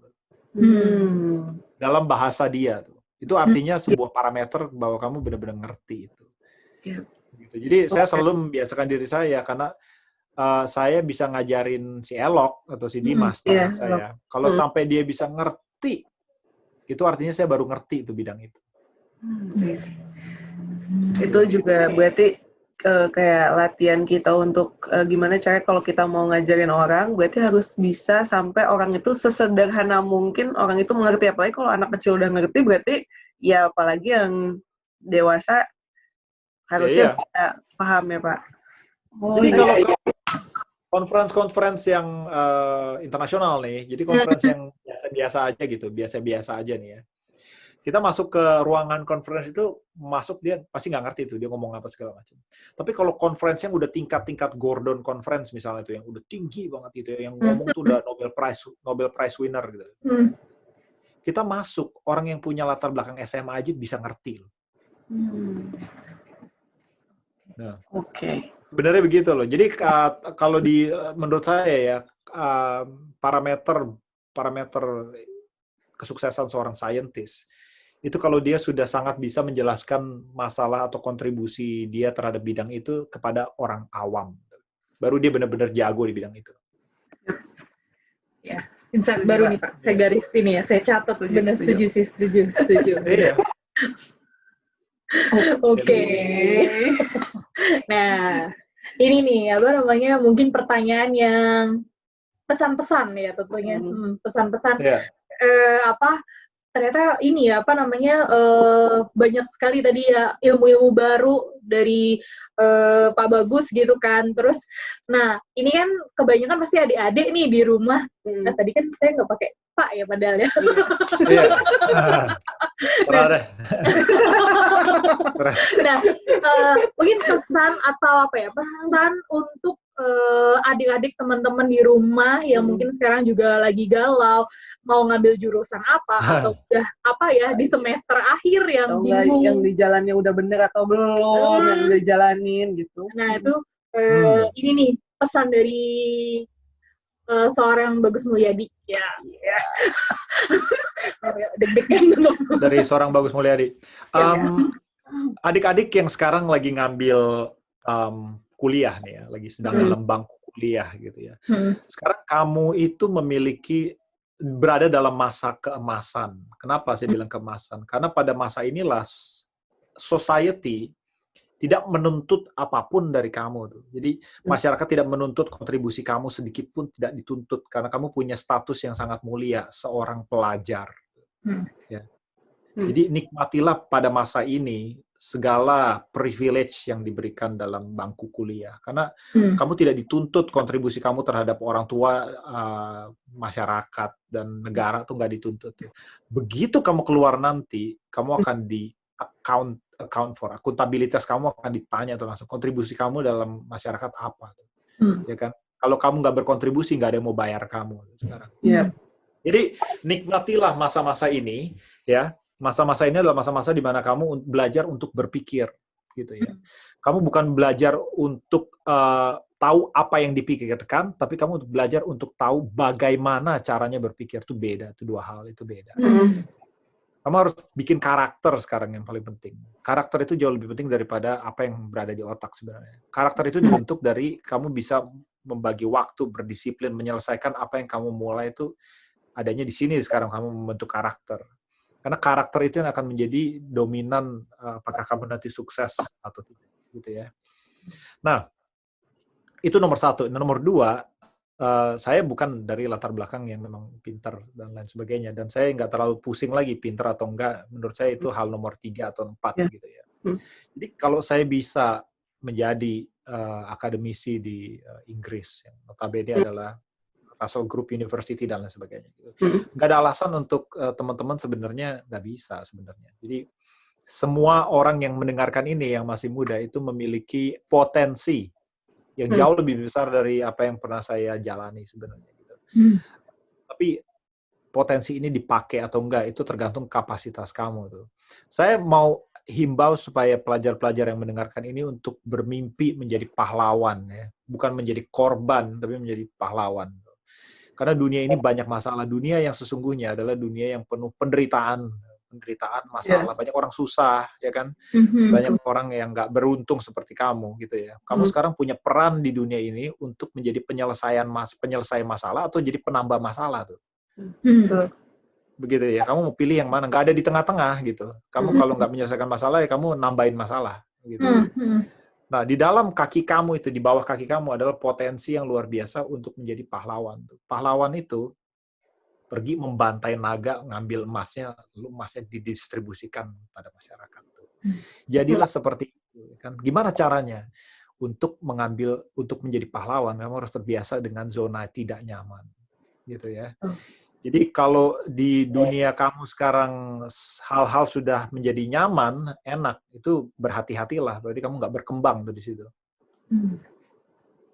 Dalam bahasa dia tuh. Itu artinya sebuah parameter bahwa kamu benar-benar ngerti itu. Gitu. Jadi saya selalu membiasakan diri saya, karena saya bisa ngajarin si Elok atau si Dimas saya. Kalau sampai dia bisa ngerti, itu artinya saya baru ngerti itu bidang itu. Itu juga berarti kayak latihan kita untuk gimana caranya kalau kita mau ngajarin orang, berarti harus bisa sampai orang itu sesederhana mungkin orang itu mengerti. Apalagi kalau anak kecil udah ngerti, berarti ya apalagi yang dewasa harusnya bisa paham ya Pak. Jadi kalau conference yang internasional nih, jadi conference yang biasa-biasa aja gitu, biasa-biasa aja nih ya. Kita masuk ke ruangan conference itu, dia pasti nggak ngerti itu, dia ngomong apa segala macam. Tapi kalau conference yang udah tingkat Gordon Conference misalnya itu, yang udah tinggi banget itu, yang ngomong tuh udah Nobel Prize winner gitu. Kita masuk, orang yang punya latar belakang SMA aja bisa ngerti loh. Nah, sebenarnya begitu loh. Jadi kalau menurut saya ya, parameter kesuksesan seorang saintis itu kalau dia sudah sangat bisa menjelaskan masalah atau kontribusi dia terhadap bidang itu kepada orang awam, baru dia benar-benar jago di bidang itu. Ya, insight baru nih Pak. Saya garis sini ya, saya catat. Benar, setuju. Iya. Oke. Nah, ini nih mungkin pertanyaan yang pesan-pesan ya tentunya. Pesan-pesan ternyata ini banyak sekali tadi ya ilmu-ilmu baru dari Pak Bagus gitu kan. Terus, nah ini kan kebanyakan pasti adik-adik nih di rumah. Nah tadi kan saya nggak pakai Pak ya padahal ya. Iya. Nah, mungkin pesan atau pesan untuk adik-adik teman-teman di rumah yang mungkin sekarang juga lagi galau mau ngambil jurusan apa atau udah di semester akhir yang bingung, yang di jalannya udah bener atau belum, yang udah dijalanin gitu. Nah itu ini nih pesan dari seorang Bagus Mulyadi ya. Deg-degan dari seorang Bagus Mulyadi. Adik-adik yang sekarang lagi ngambil kuliah nih ya, lagi sedang dalam bangku kuliah gitu ya. Sekarang kamu itu berada dalam masa keemasan. Kenapa saya bilang keemasan? Karena pada masa inilah society tidak menuntut apapun dari kamu tuh. Jadi masyarakat tidak menuntut kontribusi kamu sedikit pun tidak dituntut karena kamu punya status yang sangat mulia, seorang pelajar. Ya. Jadi nikmatilah pada masa ini segala privilege yang diberikan dalam bangku kuliah karena kamu tidak dituntut kontribusi kamu terhadap orang tua, masyarakat dan negara tuh nggak dituntut. Begitu kamu keluar nanti, kamu akan di account for, akuntabilitas kamu akan ditanya tuh langsung, kontribusi kamu dalam masyarakat apa, ya kan? Kalau kamu nggak berkontribusi, nggak ada yang mau bayar kamu sekarang. Jadi nikmatilah masa-masa ini, ya. Masa-masa ini adalah masa-masa di mana kamu belajar untuk berpikir, gitu ya. Kamu bukan belajar untuk tahu apa yang dipikirkan, tapi kamu belajar untuk tahu bagaimana caranya berpikir. Itu beda, itu dua hal, itu beda. Kamu harus bikin karakter sekarang yang paling penting. Karakter itu jauh lebih penting daripada apa yang berada di otak sebenarnya. Karakter itu dibentuk dari kamu bisa membagi waktu, berdisiplin, menyelesaikan apa yang kamu mulai itu adanya di sini sekarang kamu membentuk karakter. Karena karakter itu yang akan menjadi dominan apakah kamu nanti sukses atau tidak, gitu ya. Nah, itu nomor satu. Nomor dua, saya bukan dari latar belakang yang memang pintar dan lain sebagainya, dan saya nggak terlalu pusing lagi pintar atau enggak. Menurut saya itu hal nomor 3 atau 4 gitu ya. Jadi kalau saya bisa menjadi akademisi di Inggris, yang notabene adalah Russell Group University dan lain sebagainya. Nggak ada alasan untuk teman-teman sebenarnya nggak bisa sebenarnya. Jadi semua orang yang mendengarkan ini yang masih muda itu memiliki potensi yang jauh lebih besar dari apa yang pernah saya jalani sebenarnya. Gitu. Tapi potensi ini dipakai atau enggak itu tergantung kapasitas kamu tuh. Saya mau himbau supaya pelajar-pelajar yang mendengarkan ini untuk bermimpi menjadi pahlawan ya, bukan menjadi korban tapi menjadi pahlawan. Karena dunia ini banyak masalah. Dunia yang sesungguhnya adalah dunia yang penuh penderitaan, masalah. Banyak orang susah, ya kan? Banyak orang yang nggak beruntung seperti kamu, gitu ya. Kamu sekarang punya peran di dunia ini untuk menjadi penyelesai masalah atau jadi penambah masalah tuh. Begitu ya. Kamu mau pilih yang mana? Nggak ada di tengah-tengah gitu. Kamu kalau nggak menyelesaikan masalah ya kamu nambahin masalah, gitu. Nah, di dalam kaki kamu itu, di bawah kaki kamu adalah potensi yang luar biasa untuk menjadi pahlawan. Pahlawan itu pergi membantai naga, ngambil emasnya, lalu emasnya didistribusikan pada masyarakat. Jadilah seperti itu. Kan? Gimana caranya? Untuk menjadi pahlawan, kamu harus terbiasa dengan zona tidak nyaman. Gitu ya. Jadi kalau di dunia kamu sekarang hal-hal sudah menjadi nyaman, enak, itu berhati-hatilah. Berarti kamu nggak berkembang tuh di situ.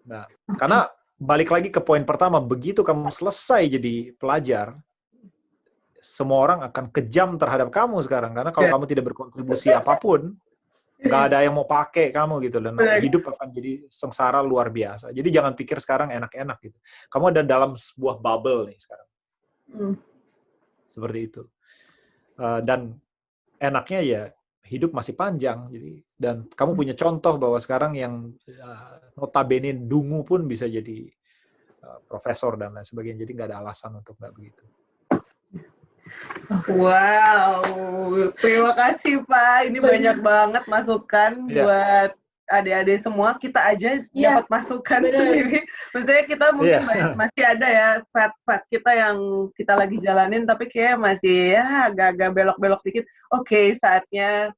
Nah, karena balik lagi ke poin pertama, begitu kamu selesai jadi pelajar, semua orang akan kejam terhadap kamu sekarang. Karena kalau kamu tidak berkontribusi apapun, nggak ada yang mau pakai kamu gitu. Dan hidup akan jadi sengsara luar biasa. Jadi jangan pikir sekarang enak-enak gitu. Kamu ada dalam sebuah bubble nih sekarang. Seperti itu. Dan enaknya ya hidup masih panjang. Jadi, dan kamu punya contoh bahwa sekarang yang notabene dungu pun bisa jadi profesor dan lain sebagainya. Jadi nggak ada alasan untuk nggak begitu. Wow, terima kasih Pak. Ini banyak banget masukan buat adik-adik semua. Kita aja dapat masukan sendiri. Maksudnya kita mungkin masih ada ya fat kita yang kita lagi jalanin, tapi kayak masih ya agak-agak belok-belok dikit. Oke, saatnya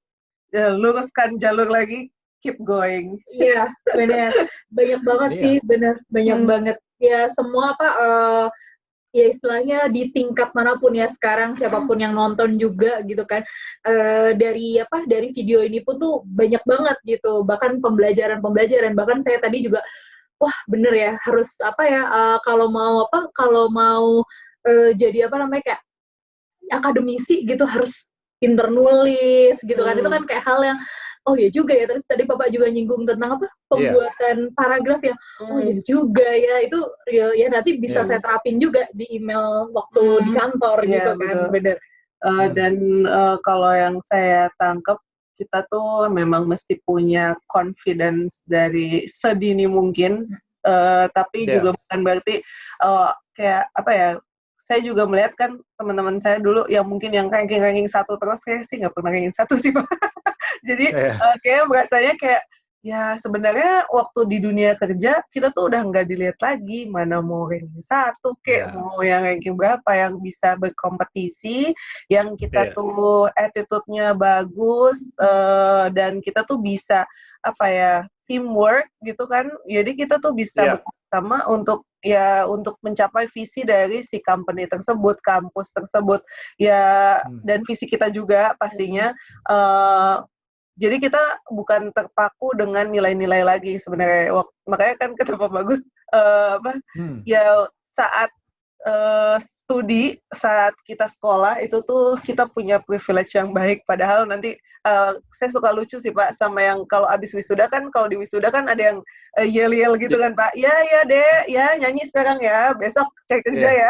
luruskan jalur lagi. Keep going. Iya, benar. Banyak banget sih, benar. Banyak banget. Ya semua ya istilahnya di tingkat manapun ya sekarang, siapapun yang nonton juga gitu kan, dari video ini pun tuh banyak banget gitu, bahkan pembelajaran, bahkan saya tadi juga wah bener ya harus kalau mau jadi kayak akademisi gitu harus pinter nulis gitu kan, itu kan kayak hal yang oh ya juga ya. Terus tadi Bapak juga nyinggung tentang pembuatan paragraf yang oh ya juga ya, itu ya nanti bisa saya terapin juga di email waktu di kantor gitu kan. Bener. Dan kalau yang saya tangkap, kita tuh memang mesti punya confidence dari sedini mungkin, tapi juga bukan berarti kayak apa ya, saya juga melihat kan teman-teman saya dulu yang mungkin yang ranking 1 terus, saya sih nggak pernah ranking 1 sih Pak. Jadi Iya. kayak merasanya kayak ya sebenarnya waktu di dunia kerja kita tuh udah nggak dilihat lagi mana mau ranking 1 kayak Iya. mau yang ranking berapa yang bisa berkompetisi, yang kita Iya. tuh attitude-nya bagus dan kita tuh bisa apa ya teamwork gitu kan. Jadi kita tuh bisa Iya. bersama untuk mencapai visi dari si company tersebut, kampus tersebut ya dan visi kita juga pastinya. Jadi kita bukan terpaku dengan nilai-nilai lagi sebenarnya. Makanya kan kata Pak Bagus, ya saat studi, saat kita sekolah itu tuh kita punya privilege yang baik. Padahal nanti saya suka lucu sih Pak sama yang kalau abis wisuda kan, kalau di wisuda kan ada yang yel-yel gitu kan Pak. Ya Dek, ya nyanyi sekarang ya, besok cari kerja Iya. ya.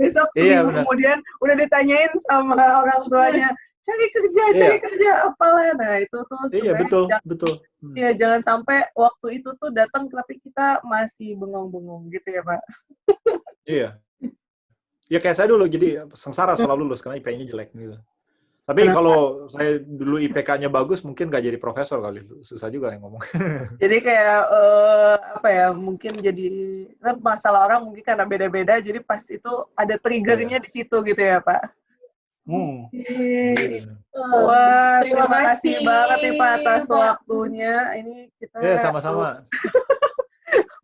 Besok Iya, seminggu benar. kemudian udah ditanyain sama orang tuanya, cari Iya. kerja, apalah. Nah itu tuh Iya, sebenarnya betul. ya jangan sampai waktu itu tuh datang tapi kita masih bengong-bengong gitu ya Pak. Iya. Ya kayak saya dulu, jadi sengsara selalu lulus karena IP-nya jelek gitu. Tapi Kenapa? kalau saya dulu IPK-nya bagus, mungkin nggak jadi profesor kali. Susah juga yang ngomong. Jadi kayak apa ya, mungkin jadi kan masalah orang mungkin karena beda-beda, jadi pas itu ada triggernya di situ gitu ya Pak. Oke. Gitu. Wah, Terima terima kasih kasih, banget nih Pak atas Pak. waktunya. Ini kita Iya, sama-sama.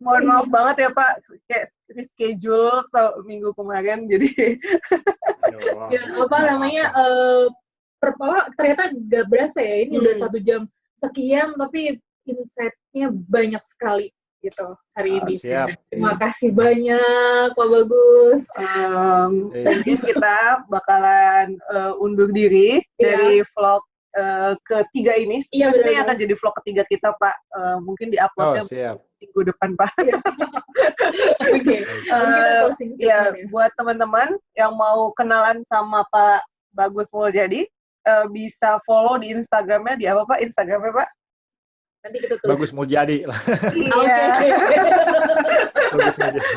mohon maaf banget ya Pak, kayak reschedule minggu kemarin, jadi Ya, apa namanya, ternyata nggak berasa ya, ini udah 1 jam sekian, tapi insight-nya banyak sekali gitu hari ini. Siap. Terima kasih banyak, Pak Bagus. Mungkin kita bakalan undur diri dari vlog ketiga ini. Iya, Ini benar-benar. akan jadi vlog ketiga kita Pak. Mungkin di-uploadnya Siap. minggu depan Pak. Oke. Ya, buat teman-teman yang mau kenalan sama Pak Bagus Muljadi, bisa follow di Instagramnya, di apa Pak? Instagramnya Pak? Nanti kita tulis. Bagus mau jadi. Iya. Bagus mau jadi.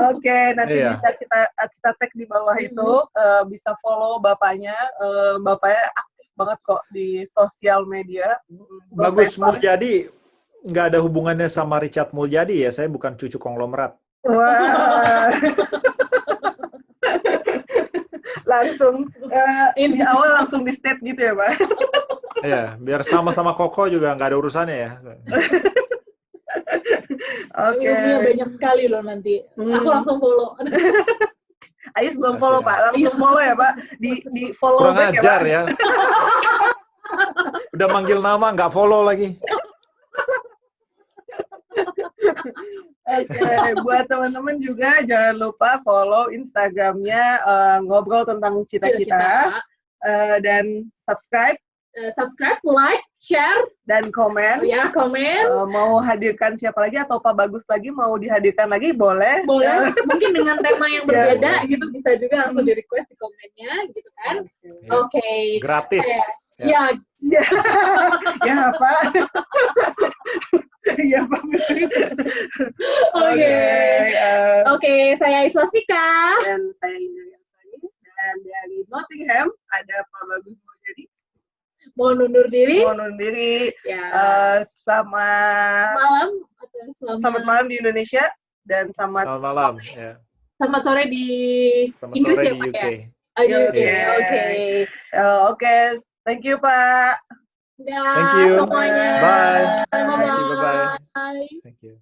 Oke, nanti Iya. bisa kita tag di bawah itu, bisa follow bapaknya. Bapaknya aktif banget kok di sosial media. Bagus Muljadi nggak ada hubungannya sama Richard Muljadi ya. Saya bukan cucu konglomerat. Wah. Langsung di awal langsung di state gitu ya Pak. Iya, biar sama-sama Koko juga nggak ada urusannya ya. Oke. Ilmunya banyak sekali loh nanti. Aku langsung follow. Ais belum follow Pak, langsung follow ya Pak. Di follow Kurang back ajar ya Pak. ya. Udah manggil nama nggak follow lagi. Oke, buat teman-teman juga jangan lupa follow Instagramnya ngobrol tentang cita-cita dan subscribe, like, share, dan komen. ya komen. Mau hadirkan siapa lagi atau Pak Bagus lagi mau dihadirkan lagi boleh. Boleh, mungkin dengan tema yang berbeda gitu bisa juga langsung di request di komennya gitu kan. Oke. Gratis. Ya. Ya Pak. Iya Pak. Oke, saya Iswastika. Dan saya Indah Yansani. Dan dari Nottingham ada Pak Bagus Muljadi. Mau undur diri. Ya. Selamat malam di Indonesia dan selamat malam. Ya. Selamat sore di Inggris ya Pak ya. Oke. Thank you Pak. Thank you. Semuanya. Bye. Bye. Bye. Thank you.